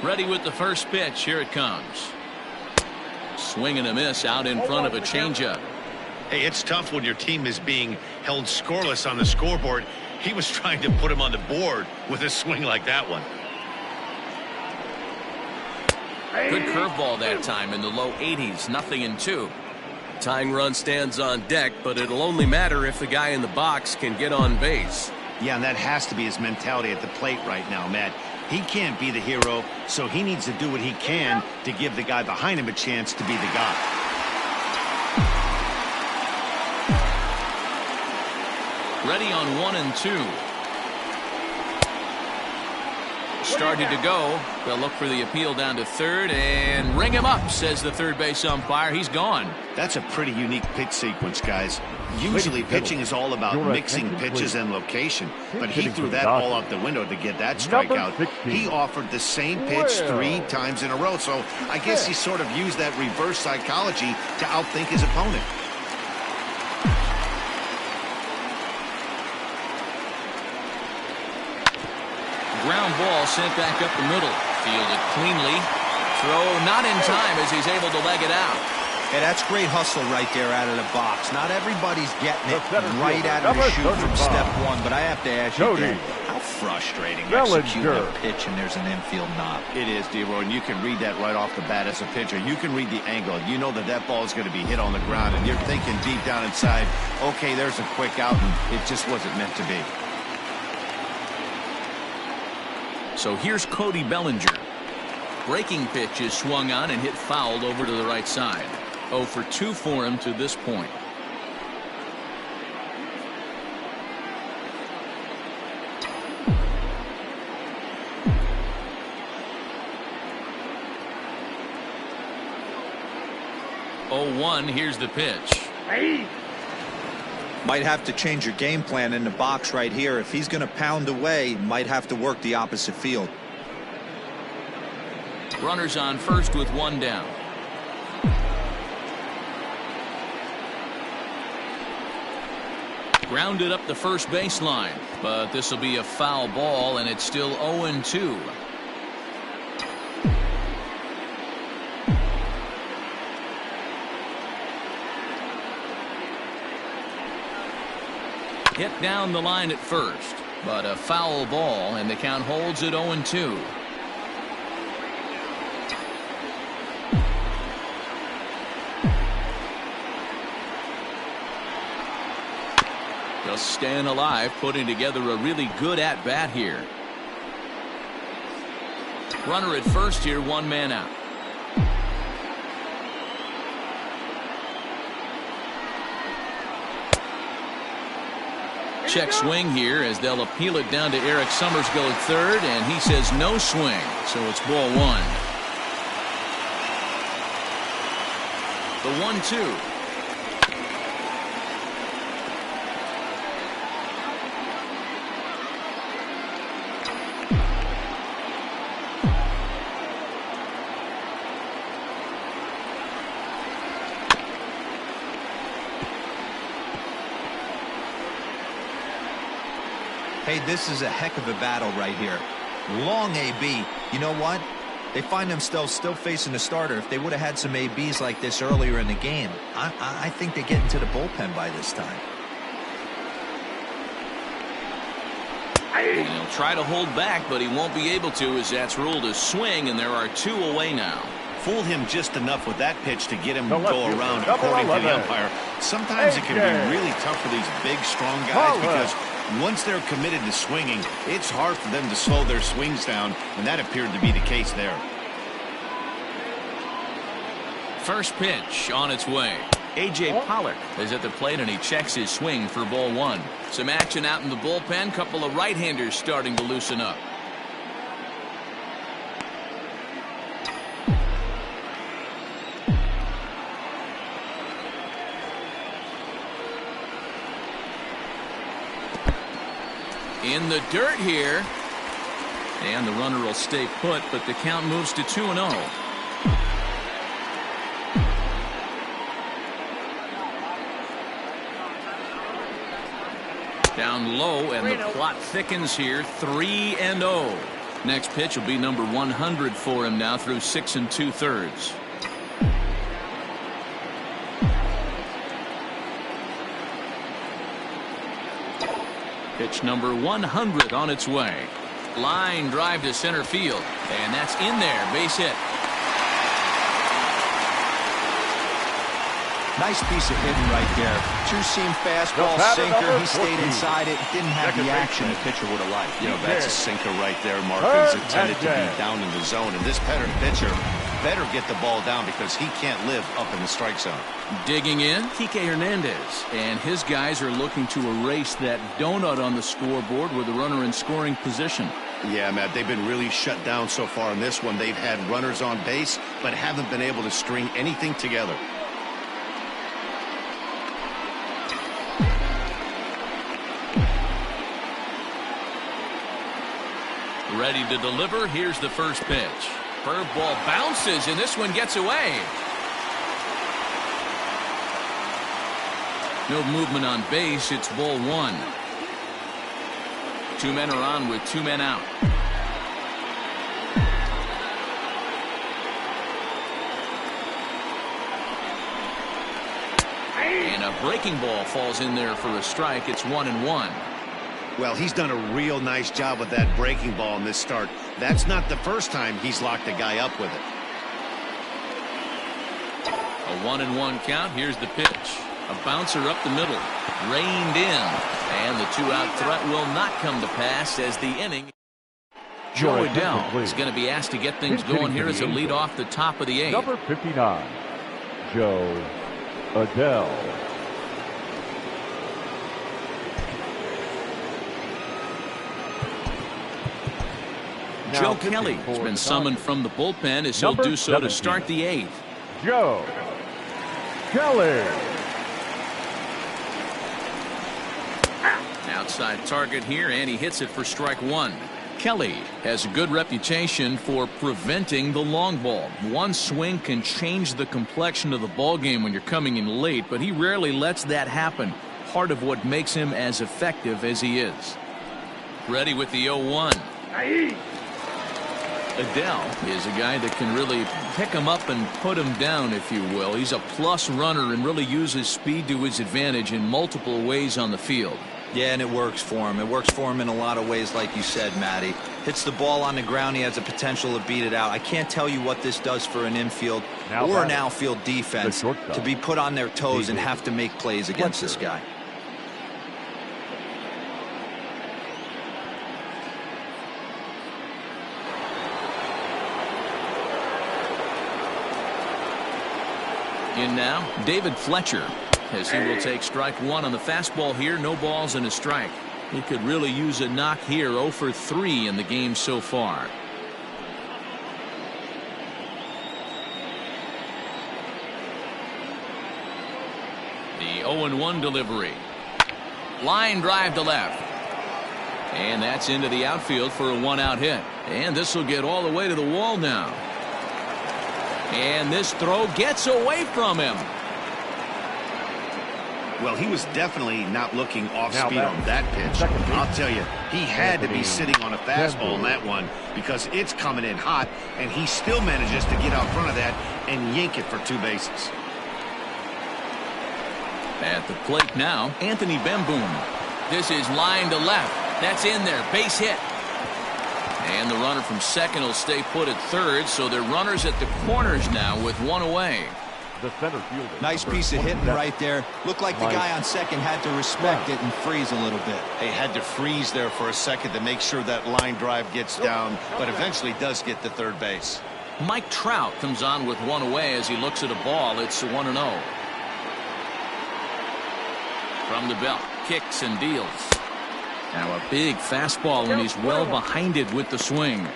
Ready with the first pitch. Here it comes. Swing and a miss out in front of a changeup. Hey, it's tough when your team is being held scoreless on the scoreboard. He was trying to put him on the board with a swing like that one. Good curveball that time in the low 80s, 0-2. Tying run stands on deck, but it'll only matter if the guy in the box can get on base. Yeah, and that has to be his mentality at the plate right now, Matt. He can't be the hero, so he needs to do what he can to give the guy behind him a chance to be the guy. Ready on 1-2. started to go. They'll look for the appeal down to third and ring him up, says the third base umpire. He's gone. That's a pretty unique pitch sequence, guys. Usually pitching is all about mixing pitches and location, but he threw that ball out the window to get that strikeout. He offered the same pitch 3 times in a row, so I guess he sort of used that reverse psychology to outthink his opponent. Ground ball sent back up the middle. Fielded cleanly. Throw not in time as he's able to leg it out. Hey, that's great hustle right there out of the box. Not everybody's getting it right out of the chute from step one, but I have to ask you, Dan, how frustrating executing a pitch and there's an infield knock. It is, D-Roy, and you can read that right off the bat as a pitcher. You can read the angle. You know that that ball is going to be hit on the ground, and you're thinking deep down inside, okay, there's a quick out, and it just wasn't meant to be. So here's Cody Bellinger. Breaking pitch is swung on and hit fouled over to the right side. 0 for 2 for him to this point. Oh, 1. Here's the pitch. Hey. Might have to change your game plan in the box right here. If he's going to pound away, might have to work the opposite field. Runners on first with 1 down. Grounded up the first baseline, but this will be a foul ball, and it's still 0-2. Hit down the line at first, but a foul ball, and the count holds at 0-2. Just staying alive, putting together a really good at-bat here. Runner at first here, 1 man out. Check swing here as they'll appeal it down to Eric Summersgill at third, and he says no swing, so it's ball 1. The 1-2. Hey, this is a heck of a battle right here. Long AB. You know what? They find themselves still facing the starter. If they would have had some ABs like this earlier in the game, I think they get into the bullpen by this time. And he'll try to hold back, but he won't be able to, as that's ruled a swing, and there are 2 away now. Fooled him just enough with that pitch to get him to go around, according to the umpire. Sometimes it can be really tough for these big, strong guys because once they're committed to swinging, it's hard for them to slow their swings down, and that appeared to be the case there. First pitch on its way. A.J. Pollock is at the plate, and he checks his swing for ball 1. Some action out in the bullpen. Couple of right-handers starting to loosen up. In the dirt here, and the runner will stay put, but the count moves to 2-0. Down low, and the plot thickens here. 3-0. Next pitch will be number 100 for him now through 6 2/3. Pitch number 100 on its way. Line drive to center field, and that's in there. Base hit. Nice piece of hitting right there. Two-seam fastball, sinker. He stayed inside it. Didn't have the action the pitcher would have liked. You know, that's a sinker right there, Mark. It's intended to be down in the zone, and this pitcher better get the ball down because he can't live up in the strike zone. Digging in, Kike Hernandez, and his guys are looking to erase that donut on the scoreboard with the runner in scoring position. Yeah, Matt, they've been really shut down so far in this one. They've had runners on base, but haven't been able to string anything together. Ready to deliver. Here's the first pitch. Curveball bounces, and this one gets away. No movement on base. It's ball one. Two men are on with two men out. And a breaking ball falls in there for a strike. It's 1-1. Well, he's done a real nice job with that breaking ball in this start. That's not the first time he's locked a guy up with it. A 1-1 count. Here's the pitch. A bouncer up the middle. Reined in. And the two-out threat will not come to pass as the inning. Joe Adell is going to be asked to get things going here as a lead off the top of the eighth. Number 59, Joe Adell. Joe Kelly has been summoned from the bullpen as he'll do so to start the eighth. Joe Kelly. Outside target here, and he hits it for strike one. Kelly has a good reputation for preventing the long ball. One swing can change the complexion of the ball game when you're coming in late, but he rarely lets that happen. Part of what makes him as effective as he is. Ready with the 0-1. Adell is a guy that can really pick him up and put him down, if you will. He's a plus runner and really uses speed to his advantage in multiple ways on the field. Yeah, and it works for him. It works for him in a lot of ways, like you said, Matty. Hits the ball on the ground. He has the potential to beat it out. I can't tell you what this does for an infield or an outfield defense to be put on their toes and have to make plays against this guy. In now, David Fletcher, as he will take strike one on the fastball here. No balls and a strike. He could really use a knock here. 0 for 3 in the game so far. The 0-1 delivery. Line drive to left. And that's into the outfield for a one-out hit. And this will get all the way to the wall now. And this throw gets away from him. Well, he was definitely not looking off speed on that pitch. I'll tell you, he had to be sitting on a fastball on that one because it's coming in hot, and he still manages to get out front of that and yank it for two bases. At the plate now, Anthony Bemboom. This is line to left. That's in there. Base hit. And the runner from second will stay put at third, so they're runners at the corners now with one away. The center fielder. Nice piece of hitting right there. Looked like the guy on second had to respect it and freeze a little bit. They had to freeze there for a second to make sure that line drive gets down, but eventually does get to third base. Mike Trout comes on with one away as he looks at a ball. It's 1-0. From the belt, kicks and deals. Now a big fastball when he's well behind it with the swing.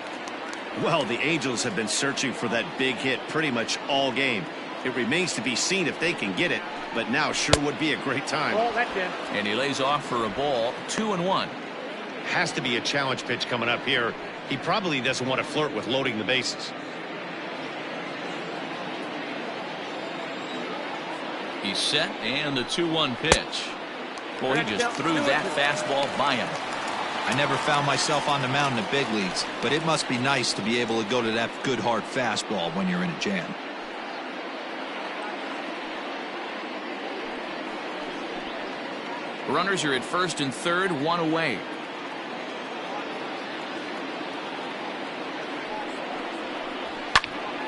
Well, the Angels have been searching for that big hit pretty much all game. It remains to be seen if they can get it, but now sure would be a great time. And he lays off for a ball. 2-1. Has to be a challenge pitch coming up here. He probably doesn't want to flirt with loading the bases. He's set, and the 2-1 pitch. Boy, he just threw that fastball by him. I never found myself on the mound in the big leagues, but it must be nice to be able to go to that good hard fastball when you're in a jam. Runners are at first and third, one away.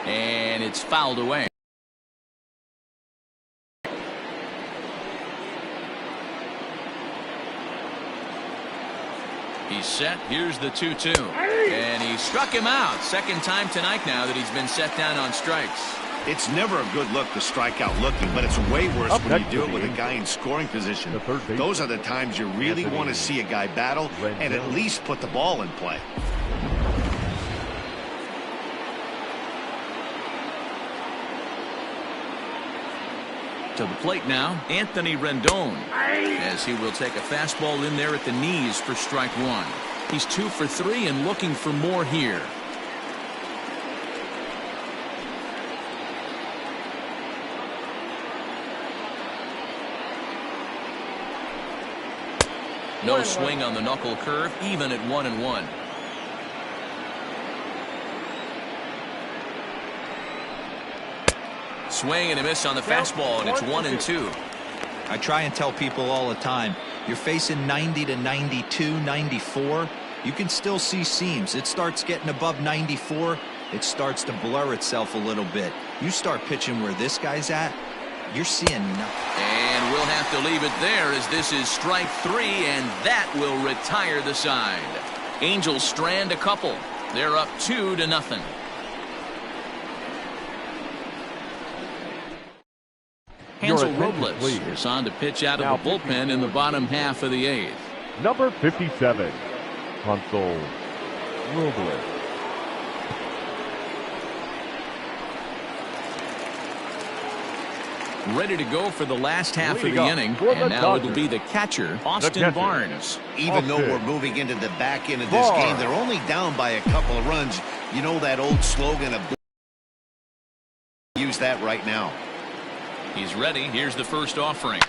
And it's fouled away. He's set. Here's the 2-2. And he struck him out. Second time tonight now that he's been set down on strikes. It's never a good look to strike out looking, but it's way worse when you do it with a guy in scoring position. Those are the times you really want to see a guy battle and at least put the ball in play. To the plate now, Anthony Rendon, as he will take a fastball in there at the knees for strike one. He's 2 for 3 and looking for more here. No swing on the knuckle curve, even at 1-1. Swing and a miss on the fastball, and it's 1-2. I try and tell people all the time, you're facing 90 to 92, 94. You can still see seams. It starts getting above 94. It starts to blur itself a little bit. You start pitching where this guy's at, you're seeing nothing. And we'll have to leave it there as this is strike 3, and that will retire the side. Angels strand a couple. They're up 2-0. Hansel Robles is on to pitch out of the bullpen in the bottom half of the 8th. Number 57, Hansel Robles. Ready to go for the last half of the inning, and now it'll be the catcher, Austin Barnes. Even though we're moving into the back end of this game, they're only down by a couple of runs. You know that old slogan of use that right now. He's ready. Here's the first offering.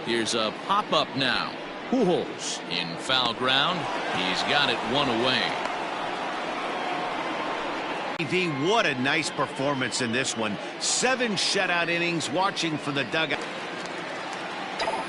Here's a pop-up now. Pujols in foul ground. He's got it 1 away. What a nice performance in this one. 7 shutout innings, watching from the dugout.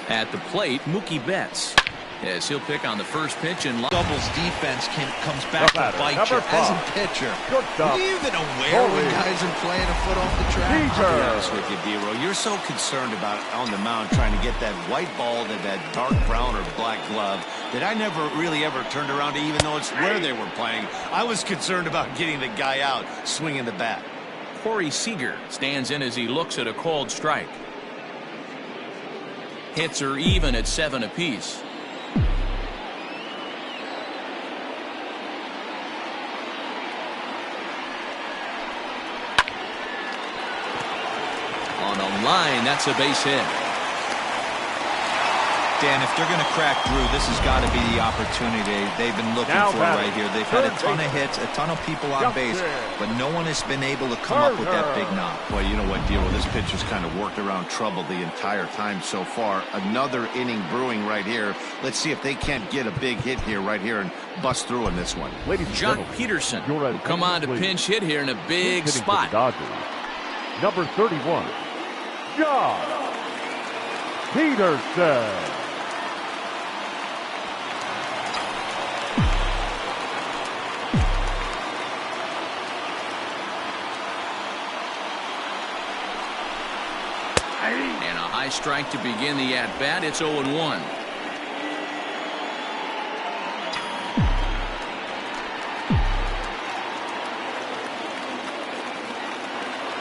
At the plate, Mookie Betts, as he'll pick on the first pitch and doubles defense comes back to bite you as a pitcher. Are you even aware when guys are playing a foot off the track? I'll be honest with you, D-Row. You're so concerned about on the mound trying to get that white ball to that dark brown or black glove that I never really ever turned around to, even though it's where they were playing. I was concerned about getting the guy out swinging the bat. Corey Seager stands in as he looks at a called strike. Hits are even at 7 apiece. On a line, that's a base hit. Dan, if they're going to crack through, this has got to be the opportunity they've been looking for right here. They've had a ton of hits, a ton of people on base, but no one has been able to come up with that big knock. Well, you know what, deal with this pitcher's kind of worked around trouble the entire time so far. Another inning brewing right here. Let's see if they can't get a big hit here right here and bust through in this one. Jock Peterson will come on to pinch hit here in a big spot. Number 31, Jock Peterson. And a high strike to begin the at-bat. It's 0-1.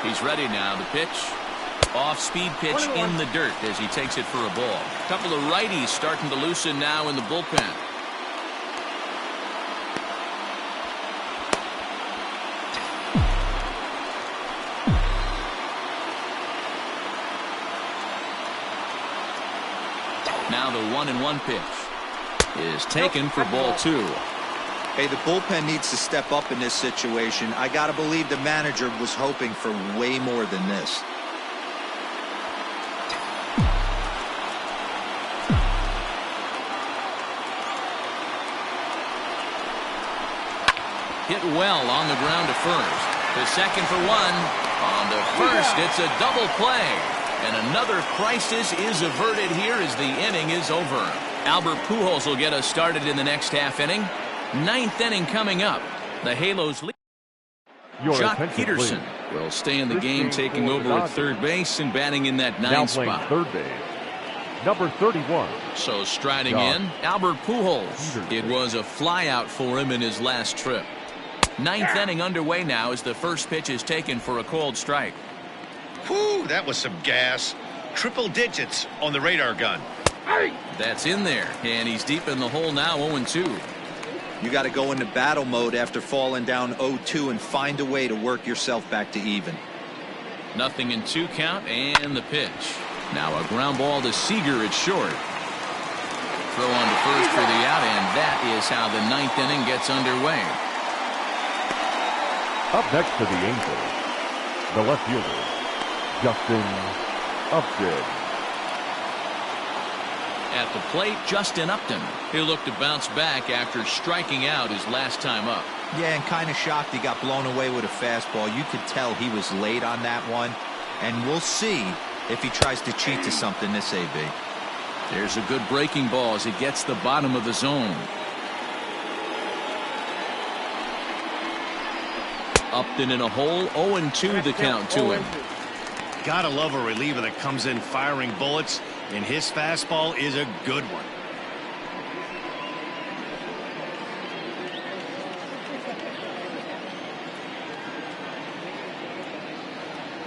He's ready now. The pitch. Off-speed pitch in the dirt as he takes it for a ball. A couple of righties starting to loosen now in the bullpen. Now the 1-1 pitch is taken for ball 2. Hey, the bullpen needs to step up in this situation. I got to believe the manager was hoping for way more than this. Hit well on the ground to first. To second for 1. On to first, it's a double play. And another crisis is averted here as the inning is over. Albert Pujols will get us started in the next half inning. 9th inning coming up. The Halos lead. Jock Peterson will stay in the game, taking over at third base and batting in that 9th spot. Third base, number 31. So striding in, Albert Pujols. It was a flyout for him in his last trip. 9th inning underway now as the first pitch is taken for a called strike. Whew, that was some gas. Triple digits on the radar gun. That's in there, and he's deep in the hole now, 0-2. You got to go into battle mode after falling down 0-2 and find a way to work yourself back to even. 0-2 count and the pitch. Now a ground ball to Seager at short. Throw on to first for the out, and that is how the 9th inning gets underway. Up next to the Angels, the left fielder, Justin Upton. At the plate, Justin Upton. He'll look to bounce back after striking out his last time up. Yeah, and kind of shocked he got blown away with a fastball. You could tell he was late on that one. And we'll see if he tries to cheat to something this AB. There's a good breaking ball as it gets the bottom of the zone. Upton in a hole, 0-2 the count to him. Gotta love a reliever that comes in firing bullets, and his fastball is a good one.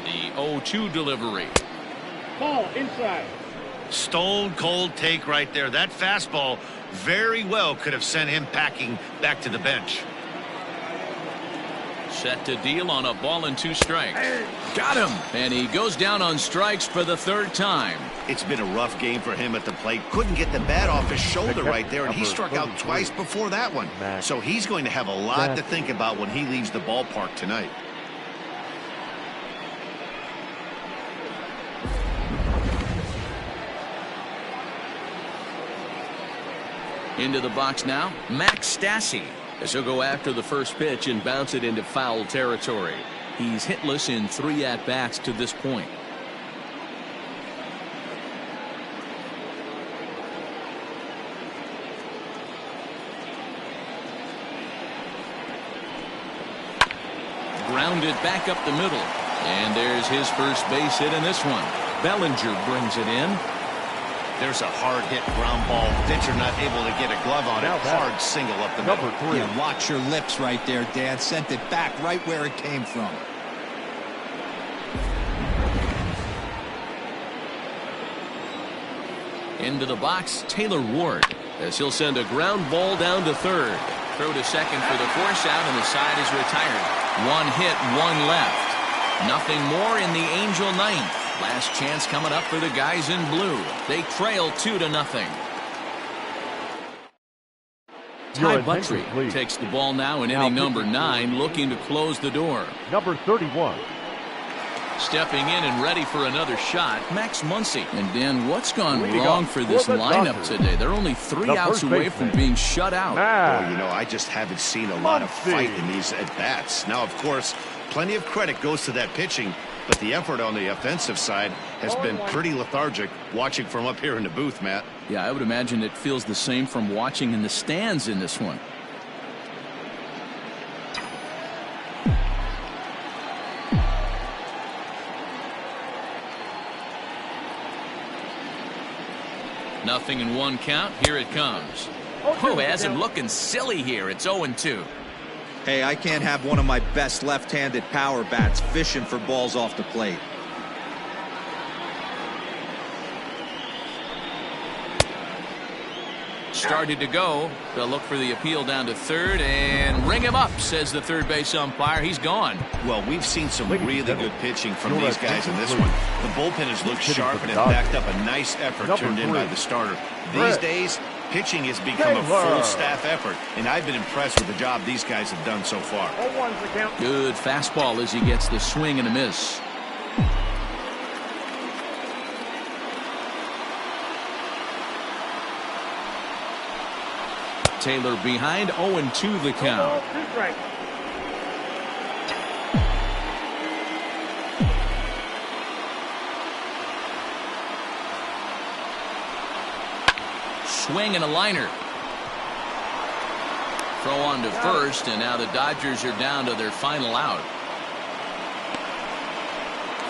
The 0-2 delivery. Ball inside. Stone cold take right there. That fastball very well could have sent him packing back to the bench. Set to deal on a ball and 2 strikes. Got him. And he goes down on strikes for the 3rd time. It's been a rough game for him at the plate. Couldn't get the bat off his shoulder right there, and he struck out twice before that one. So he's going to have a lot to think about when he leaves the ballpark tonight. Into the box now, Max Stassi, as he'll go after the first pitch and bounce it into foul territory. He's hitless in 3 at-bats to this point. Grounded back up the middle. And there's his first base hit in this one. Bellinger brings it in. There's a hard hit ground ball. Pitcher not able to get a glove on it. Hard single up the middle. Number 3. Yeah, watch your lips right there, Dan. Sent it back right where it came from. Into the box, Taylor Ward, as he'll send a ground ball down to 3rd. Throw to 2nd for the force out, and the side is retired. 1 hit, 1 left. Nothing more in the Angel 9th. Last chance coming up for the guys in blue. They trail 2-0. Ty Buttrey takes the ball now in inning number 9, looking to close the door. Number 31. Stepping in and ready for another shot, Max Muncy. And Dan, what's gone wrong for this lineup today? They're only 3 outs away from being shut out. Oh, you know, I just haven't seen a lot of fight in these at-bats. Now, of course, plenty of credit goes to that pitching, but the effort on the offensive side has been pretty lethargic watching from up here in the booth, Matt. Yeah, I would imagine it feels the same from watching in the stands in this one. Nothing in 1 count. Here it comes. Oh, has him looking silly here. It's 0-2. Hey, I can't have one of my best left-handed power bats fishing for balls off the plate. Started to go. They'll look for the appeal down to 3rd and ring him up, says the 3rd base umpire. He's gone. Well, we've seen some really good pitching from these guys in this one. The bullpen has looked sharp and has backed up a nice effort turned in by the starter. These days, pitching has become a full staff effort, and I've been impressed with the job these guys have done so far. Good fastball as he gets the swing and a miss. Taylor behind, 0-2 the count. Swing and a liner. Throw on to first, and now the Dodgers are down to their final out.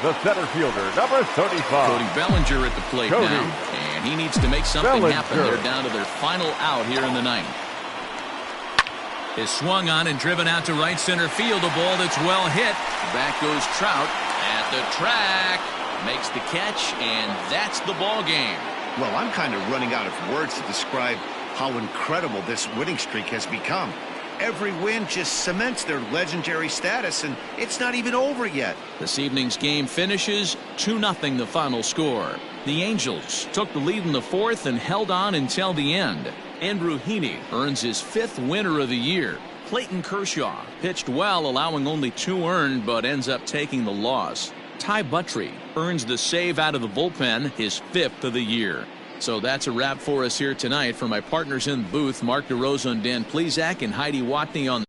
The center fielder, number 35. Cody Bellinger at the plate now, and he needs to make something happen. They're down to their final out here in the 9th. Is swung on and driven out to right center field. A ball that's well hit. Back goes Trout at the track. Makes the catch, and that's the ball game. Well, I'm kind of running out of words to describe how incredible this winning streak has become. Every win just cements their legendary status, and it's not even over yet. This evening's game finishes 2-0 the final score. The Angels took the lead in the fourth and held on until the end. Andrew Heaney earns his 5th winner of the year. Clayton Kershaw pitched well, allowing only 2 earned, but ends up taking the loss. Ty Buttrey earns the save out of the bullpen, his 5th of the year. So that's a wrap for us here tonight. For my partners in the booth, Mark DeRosa and Dan Plesac and Heidi Watney on